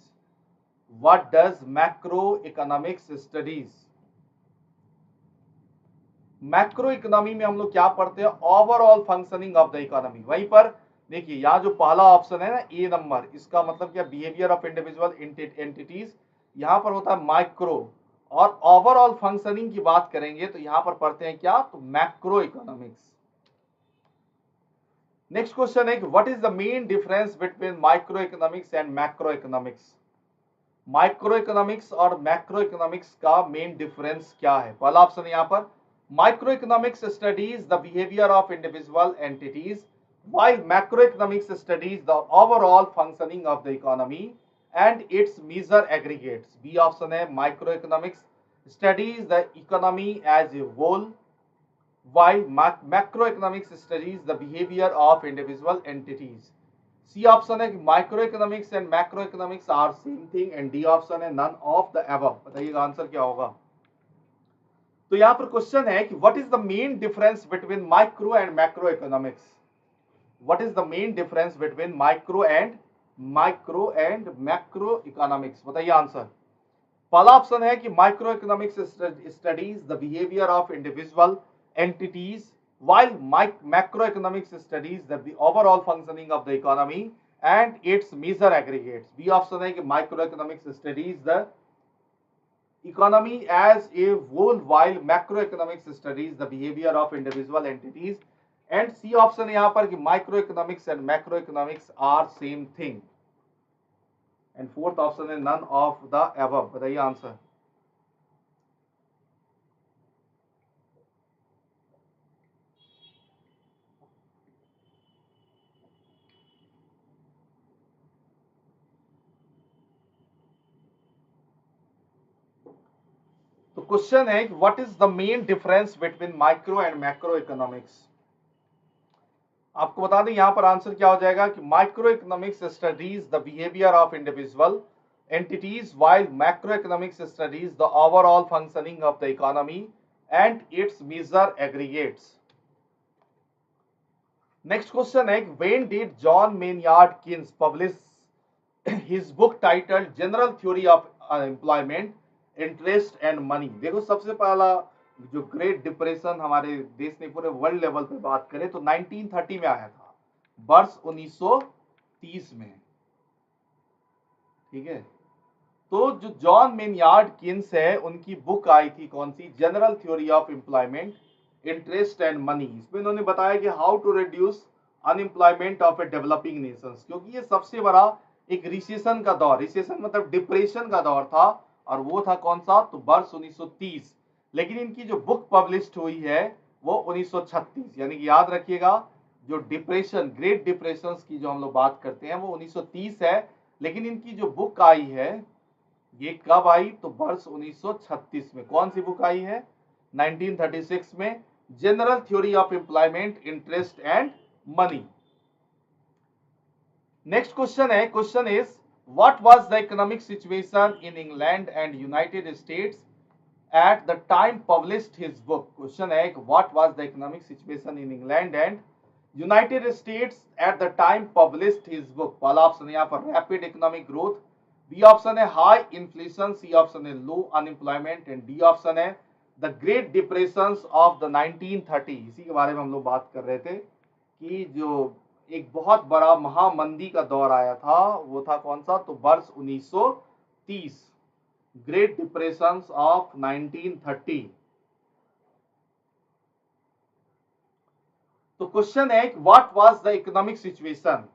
what does macro economics studies. Macro economy में हम लोग क्या पढ़ते हैं, overall functioning of the economy. वहीं पर देखिए यहां जो पहला ऑप्शन है ना ए नंबर, इसका मतलब क्या, बिहेवियर ऑफ इंडिविजुअल एंटिटीज, यहां पर होता है माइक्रो, और ओवरऑल फंक्शनिंग की बात करेंगे तो यहां पर पढ़ते हैं क्या, तो मैक्रो इकोनॉमिक्स। नेक्स्ट क्वेश्चन है कि what is the main difference between micro economics and macro economics. Micro economics और मैक्रो इकोनॉमिक्स का मेन डिफरेंस क्या है। पहला ऑप्शन है यहां पर micro economics studies the behaviour of individual entities while macroeconomics studies the overall functioning of the economy and its measure aggregates, B option है microeconomics studies the economy as a whole while macroeconomics studies the behavior of individual entities, C option है microeconomics and macroeconomics are same thing and D option है none of the above। बताइएगा answer क्या होगा। तो यहाँ पर question है कि what is the main difference between micro and macroeconomics, what is the main difference between micro and macro economics। बताइए आंसर। पहला ऑप्शन है कि micro economics studies the behaviour of individual entities while macroeconomics studies the overall functioning of the economy and its measure aggregates, B option है कि microeconomics studies the economy as a whole while macroeconomics studies the behavior of individual entities and C option यहां पर कि micro economics and macro economics are same thing and fourth option है none of the above. बताइए answer. तो question है what is the main difference between micro and macro economics. आपको बता दें यहां पर आंसर क्या हो जाएगा कि micro economics studies the behaviour of individual entities, while macroeconomics studies the overall functioning of the economy and its measure aggregates. Next question है, when did John Maynard Keynes publish his book titled General Theory of Employment, Interest and Money? देखो सबसे पहला जो great depression हमारे देश ने पूरे world level पे बात करें तो 1930 में आया था, वर्ष 1930 में, ठीक है। तो जो जॉन मेनयार्ड किन्स है उनकी बुक आई थी कौन सी, general theory of employment, interest and money. इसमें उन्होंने बताया कि how to reduce unemployment of a developing nations, क्योंकि ये सबसे बड़ा एक रिसेशन का दौर, रिसेशन मतलब डिप्रेशन का दौर था, और वो था कौन सा, तो वर्ष 1930। लेकिन इनकी जो बुक पब्लिश हुई है वो 1936, यानी कि याद रखिएगा जो डिप्रेशन, ग्रेट डिप्रेशन की जो हम लोग बात करते हैं वो 1930 है, लेकिन इनकी जो बुक आई है ये कब आई, तो वर्ष 1936 में। कौन सी बुक आई है, 1936 में, general theory of employment, interest and money. Next question है, question is what was the economic situation in England and United States at the time published his book? Question है, what was the economic situation in England and United States at the time published his book? पहला option है यहाँ पर rapid economic growth, B option है high inflation, C option है low unemployment and D option है the great depression of the 1930। इसी के बारे में हम लोग बात कर रहे थे कि जो एक बहुत बड़ा महामंदी का दौर आया था वो था कौन सा, तो वर्ष 1930, ग्रेट डिप्रेशन ऑफ 1930। तो क्वेश्चन है what was the economic situation,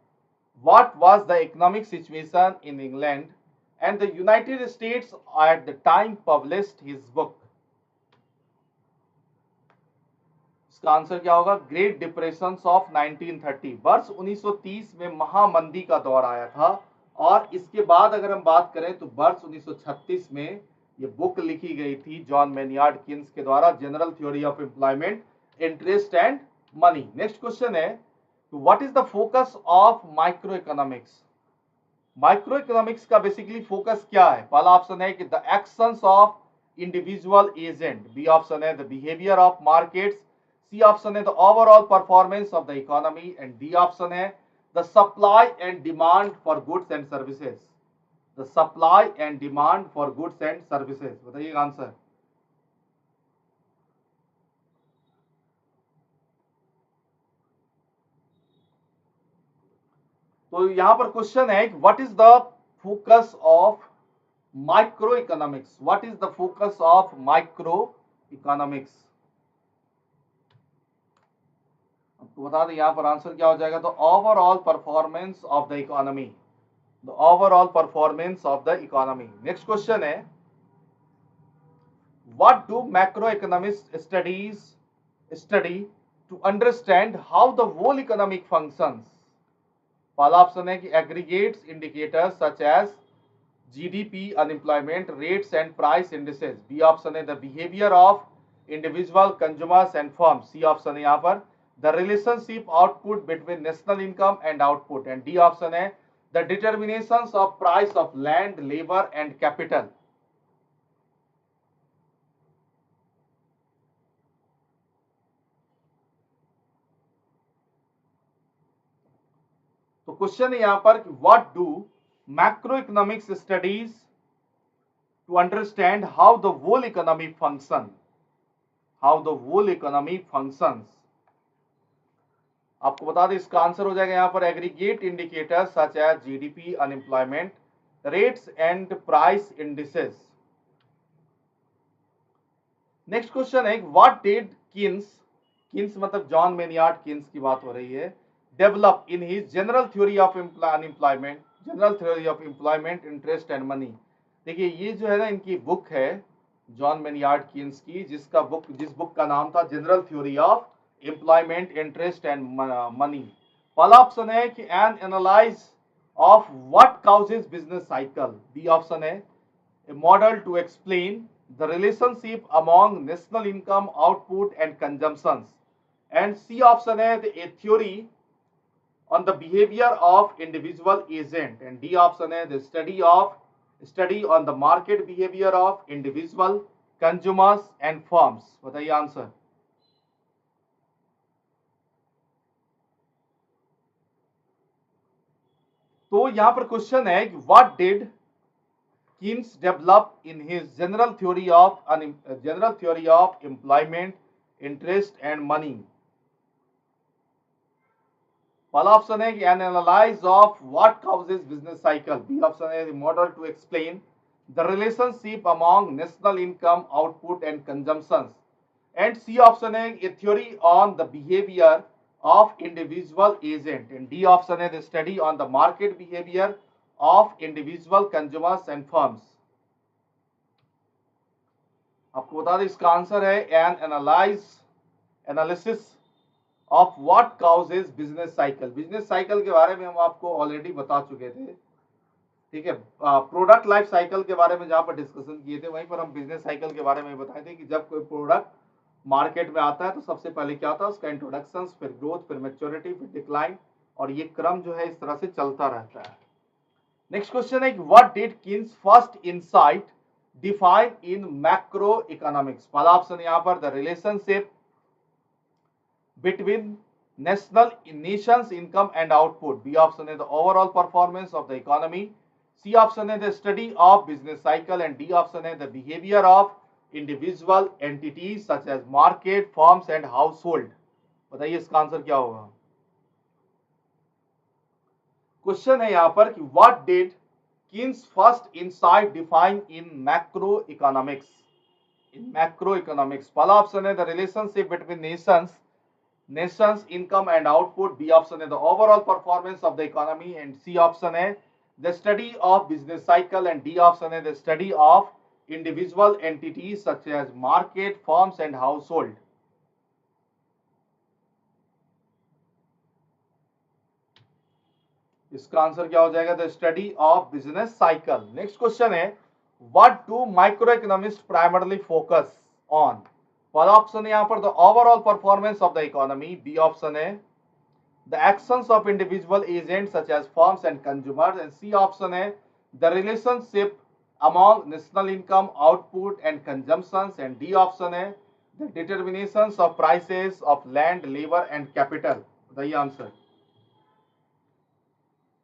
what was the economic situation in England and the United states at the time published his book? इसका आंसर क्या होगा, ग्रेट डिप्रेशन ऑफ 1930। वर्ष 1930 में महामंदी का दौर आया था, और इसके बाद अगर हम बात करें तो वर्ष 1936 में ये बुक लिखी गई थी जॉन मेनयार्ड किन्स के द्वारा, general theory of employment, interest and money. Next question है, what is the focus of microeconomics? Microeconomics का बेसिकली फोकस क्या है? पहला ऑप्शन है कि the actions of individual agent, B option है the behaviour of markets, C option है the overall performance of the economy and D option है the supply and demand for goods and services, the supply and demand for goods and services। बताइए answer. तो यहां पर question है what is the focus of micro economics, what is the focus of micro economics? आपको बता दें यहां पर आंसर क्या हो जाएगा, तो overall performance of the economy, the overall performance of the economy. Next question है, what do macroeconomist study to understand how the whole economic functions? पहला ऑप्शन है कि aggregates indicators such as GDP, unemployment rates and price indices, B option है the behaviour of individual consumers and firms, C option है यहाँ पर the relationship output between national income and output, and D option है the determinations of price of land, labor and capital। तो question है यहां पर कि what do macro economics studies to understand how the whole economy function, how the whole economy functions. आपको बता दें इसका आंसर हो जाएगा यहां पर aggregate indicators such as GDP, unemployment rates and price indices. Next question है व्हाट डिड किन्स, किन्स मतलब जॉन मेनयार्ड किन्स की बात हो रही है, develop in his general theory of unemployment, general theory of employment, interest and money. देखिए ये जो है ना इनकी बुक है जॉन मेनयार्ड किन्स की, जिस बुक का नाम था general theory of employment, interest and money. पहला ऑप्शन है कि an analyse of what causes business cycle, B option है a model to explain the relationship among national income, output and consumptions, and C option है a theory on the behavior of individual agent, and D option है the study of study on the market behaviour of individual, consumers and firms. बताइए answer. तो यहां पर question है कि what did Keynes developed in his general theory of employment, interest and money। पहला option है कि an analysis of what causes business cycle। B option है the model to explain the relationship among national income, output and consumption। And C option है a theory on the behavior of individual agent। And D option है the study on the market behavior of individual consumers and firms। आपको बता दें इसका answer है N analysis of what causes business cycle. Business cycle के बारे में हम आपको ऑलरेडी बता चुके थे, ठीक है। प्रोडक्ट लाइफ साइकिल के बारे में जहां पर डिस्कशन किए थे, वहीं पर हम बिजनेस साइकिल के बारे में बताए थे कि जब कोई प्रोडक्ट मार्केट में आता है तो सबसे पहले क्या होता है, उसका इंट्रोडक्शन, फिर ग्रोथ, फिर मैच्योरिटी, फिर डिक्लाइन, और ये क्रम जो है इस तरह से चलता रहता है। नेक्स्ट क्वेश्चन है कि what did Keynes first insight define in macroeconomics. पहला ऑप्शन यहां पर the relationship between nations income and output. B option है the overall performance of the economy. C option है the study of business cycle. And D option है the behaviour of individual entities such as market, firms and household. बताइए इसका answer क्या होगा। Question है यहां पर कि what did Keynes first insight define in macroeconomics. In macroeconomics पहला ऑप्शन है the relationship between nations income and output. B option है the overall performance of the economy. And C option है the study of business cycle. And D option है the study of individual entities such as market, firms and household. इसका answer क्या हो जाएगा, the study of business cycle. Next question है what do microeconomist primarily focus on. पहला option है यहां पर the overall performance of the economy. B option है the actions of individual agent such as firms and consumers. And C option है the relationship among national income, output and consumption. And D option है the determinations of prices of land, labour and capital. बताइए answer.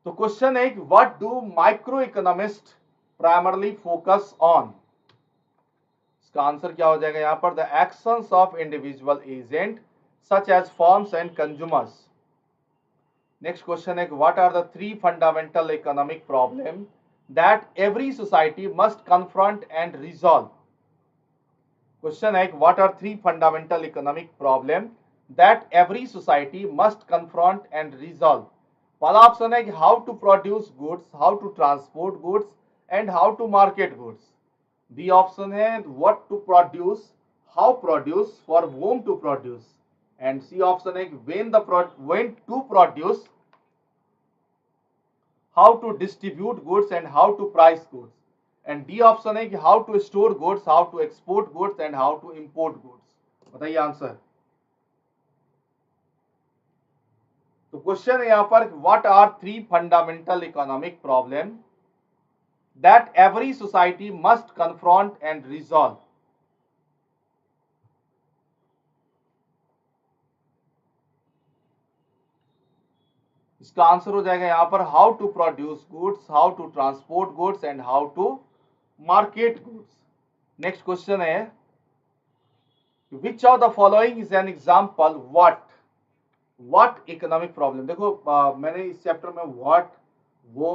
तो question है what do microeconomist primarily focus on. इसका answer क्या हो जाएगा यहां पर the actions of individual agent such as firms and consumers. Next question है what are the three fundamental economic problem that every society must confront and resolve. Question है what are three fundamental economic problem that every society must confront and resolve. पहला option है कि how to produce goods, how to transport goods and how to market goods. B option है what to produce, how produce, for whom to produce. And C option है when to produce, how to distribute goods and how to price goods. And D option है कि how to store goods, how to export goods and how to import goods. बताइए answer. तो question है यहां पर what are three fundamental economic problem that every society must confront and resolve. इसका answer हो जाएगा यहां पर how to produce goods, how to transport goods and how to market goods. Next question है which of the following is an example what economic problem. देखो मैंने इस chapter में व्हाट, वो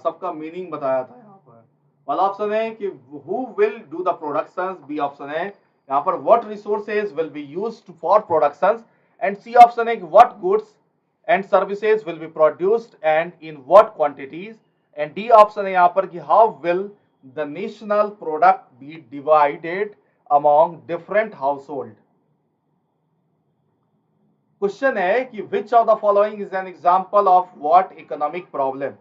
सबका मीनिंग बताया था। यहाँ पर पहला ऑप्शन है कि who will do the productions. B option है यहाँ पर what resources will be used for productions. And C option है कि what goods and services will be produced and in what quantities. And D option है यहाँ पर कि how will the national product be divided among different household. Question है कि which of the following is an example of what economic problem.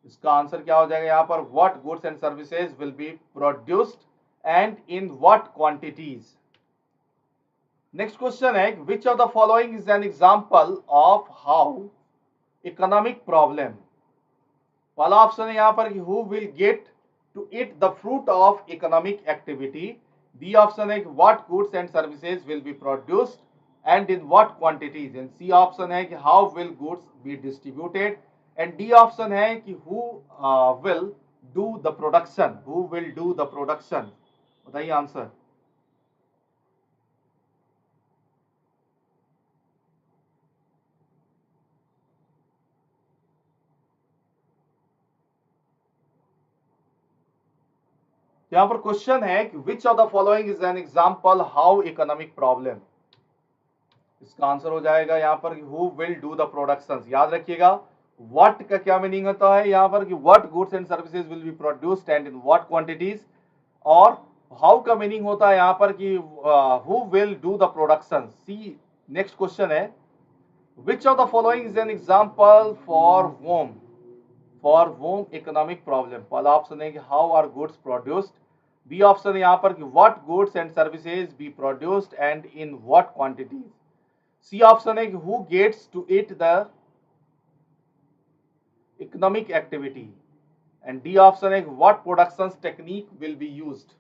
इसका answer क्या हो जाएगा यहां पर what goods and services will be produced and in what quantities. Next question है which of the following is an example of how economic problem. पहला option है यहाँ पर कि who will get to it the fruit of economic activity. B option है कि what goods and services will be produced and in what quantities. And C option है कि how will goods be distributed. And D option है कि who will do the production, who will do the production. बताइए answer. यहाँ पर question है कि which of the following is an example how economic problem. इसका आंसर हो जाएगा यहाँ पर who will do the production. याद रखिएगा व्हाट का क्या मीनिंग होता है यहाँ पर कि what goods and services will be produced and in what quantities, और हाउ का मीनिंग होता है यहाँ पर कि who will do the production. See next question है which of the following is an example for whom economic problem. पहला option है कि how are goods produced. B option है यहाँ पर कि what goods and services be produced and in what quantities. C option है कि who gets to it the economic activity. And D option है कि what production technique will be used.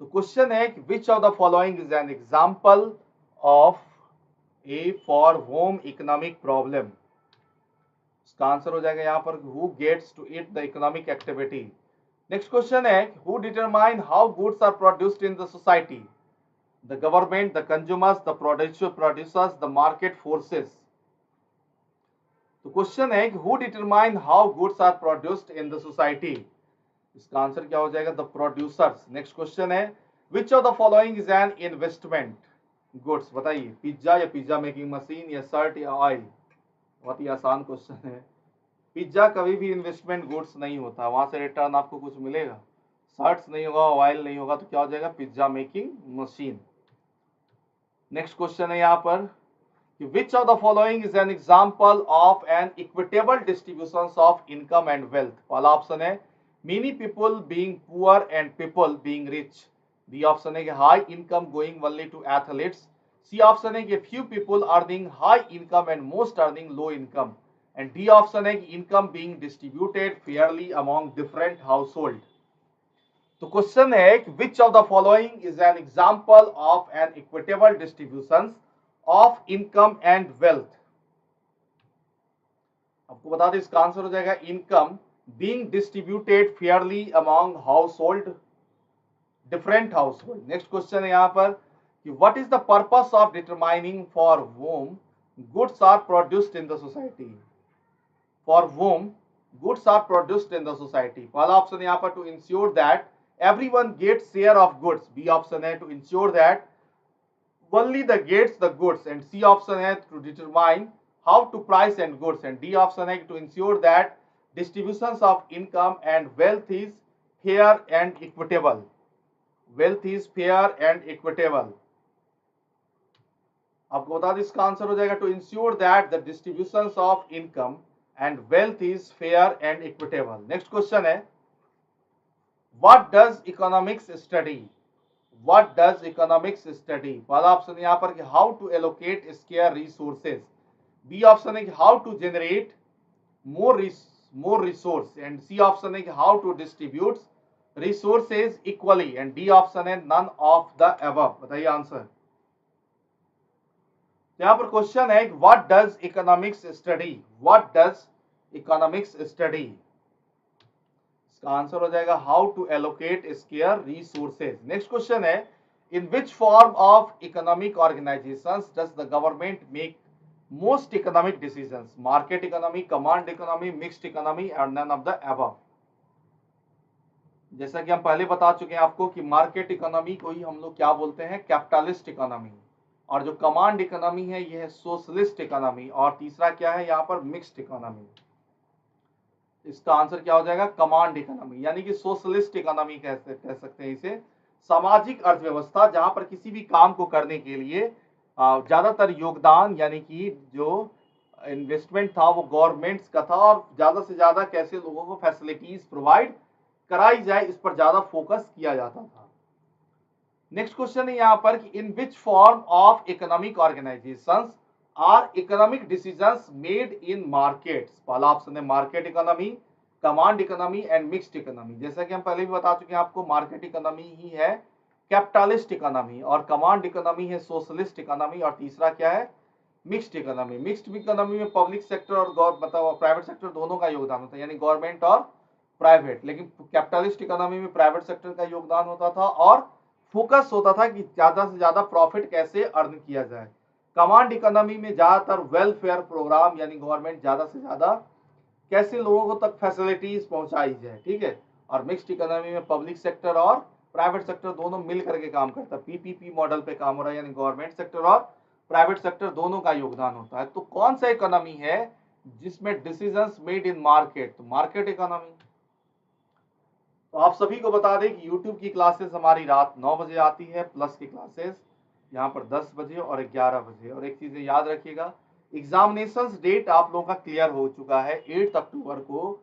तो question है कि which of the following is an example of a for whom economic problem. इसका answer हो जाएगा यहाँ पर who gets to it the economic activity. Next question है who determine how goods are produced in the society. The government, the consumers, the producers, the market forces. तो question है कि who determine how goods are produced in the society. इसका answer क्या हो जाएगा the producers. Next question है which of the following is an investment goods. बताइए pizza या पिज्जा मेकिंग मशीन या शर्ट या ऑयल। बहुत ही आसान क्वेश्चन है। पिज्जा कभी भी इन्वेस्टमेंट गुड्स नहीं होता, वहां से रिटर्न आपको कुछ मिलेगा। शर्ट्स नहीं होगा, ऑयल नहीं होगा, तो क्या हो जाएगा pizza making machine. Next question है यहाँ पर कि which of the following is an example of an equitable distribution of income and wealth. पहला ऑप्शन है many people being poor and people being rich. B option है कि high income going only to athletes. C option है कि few people earning high income and most earning low income. And D option है कि income being distributed fairly among different household. तो question है कि which of the following is an example of an equitable distribution of income and wealth. आपको बता दें इसका answer हो जाएगा income being distributed fairly among household, different household. Next question है यहाँ पर कि what is the purpose of determining for whom goods are produced in the society. For whom goods are produced in the society. पहला option है यहाँ पर to ensure that everyone gets share of goods। B option है to ensure that only the gets the goods। and C option है to determine how to price and goods। and D option है to ensure that distributions of income and wealth is fair and equitable। wealth is fair and equitable। आपको बता दें इसका answer हो जाएगा to ensure that the distributions of income and wealth is fair and equitable। next question है what does economics study। What does economics study। पहला option यहाँ पर कि how to allocate scarce resources। B option है कि how to generate more resource। and C option है कि how to distribute resources equally। and D option है none of the above। बताइए आंसर। यहाँ पर क्वेश्चन है what does economics study। what does economics study। इसका आंसर हो जाएगा how to allocate scarce resources. Next question है in which form of economic organisations does the government make most economic decisions. Market economy, command economy, mixed economy और none of the above. जैसा कि हम पहले बता चुके हैं आपको कि मार्केट इकोनॉमी को ही हम लोग क्या बोलते हैं कैपिटलिस्ट इकोनॉमी, और जो कमांड इकोनॉमी है ये है सोशलिस्ट इकोनॉमी, और तीसरा क्या है यहाँ पर मिक्स्ड इकोनॉमी। इसका आंसर क्या हो जाएगा कमांड इकोनॉमी, यानी कि सोशलिस्ट इकोनॉमी कह सकते हैं इसे। सामाजिक अर्थव्यवस्था जहां पर किसी भी काम को करने के लिए ज्यादातर योगदान यानी कि जो इन्वेस्टमेंट था वो गवर्नमेंट्स का था, और ज्यादा से ज्यादा कैसे लोगों को फैसिलिटीज प्रोवाइड कराई जाए इस पर ज्यादा फोकस किया जाता था। नेक्स्ट क्वेश्चन है यहाँ पर कि in which form of economic organisations are economic decisions made in markets. पहला ऑप्शन है market economy, command economy and mixed economy. जैसा कि हम पहले भी बता चुके हैं आपको, मार्केट इकोनॉमी ही है कैपिटलिस्ट इकोनॉमी, और कमांड इकोनॉमी है सोशलिस्ट इकोनॉमी, और तीसरा क्या है, मिक्स्ड इकोनॉमी। मिक्स्ड इकोनॉमी में पब्लिक सेक्टर और मतलब प्राइवेट सेक्टर दोनों का योगदान होता है, यानी गवर्नमेंट और प्राइवेट। लेकिन कैपिटलिस्ट इकोनॉमी में प्राइवेट सेक्टर का योगदान होता था और फोकस होता था कि ज्यादा से ज्यादा प्रॉफिट कैसे अर्न किया जाए। कमांड इकोनॉमी में ज्यादातर वेलफेयर प्रोग्राम, यानी गवर्नमेंट ज्यादा से ज्यादा कैसे लोगों को तक फैसिलिटीज पहुंचाई जाए, ठीक है। और मिक्स्ड इकोनॉमी में पब्लिक सेक्टर और प्राइवेट सेक्टर दोनों मिल करके काम करता है, पीपीपी मॉडल पे काम हो रहा है, यानी गवर्नमेंट सेक्टर और प्राइवेट सेक्टर दोनों का योगदान होता है। तो कौन सा इकोनॉमी है जिसमें डिसीजंस मेड इन मार्केट, तो मार्केट इकोनॉमी। तो आप सभी को बता दें कि YouTube की क्लासेस हमारी रात 9 बजे आती है, प्लस की क्लासेस यहाँ पर 10 बजे और 11 बजे। और एक चीज़ याद रखिएगा, एग्जामिनेशंस डेट आप लोगों का क्लियर हो चुका है। 8 अक्टूबर को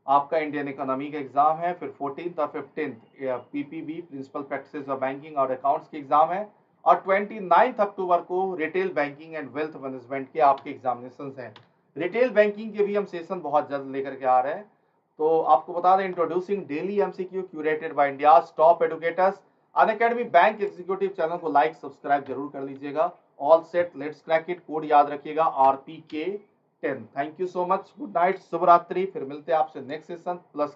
आपका इंडियन इकोनॉमी का एग्जाम है, फिर 14 और 15 PPB principles practices of banking और अकाउंट्स के एग्जाम है, और 29 अक्टूबर को retail banking and wealth management के आपके एग्जामिनेशन हैं। रिटेल बैंकिंग के भी हम सेशन बहुत जल्द लेकर के आ रहे हैं। तो आपको बता दें, introducing daily MCQ curated by India's top educators. Unacademy bank executive channel को लाइक सब्सक्राइब जरूर कर लीजिएगा। All set, let's crack it, code याद रखिएगा RPK10। Thank you so much, good night, शुभ रात्रि। फिर मिलते हैं आपसे नेक्स्ट सेशन प्लस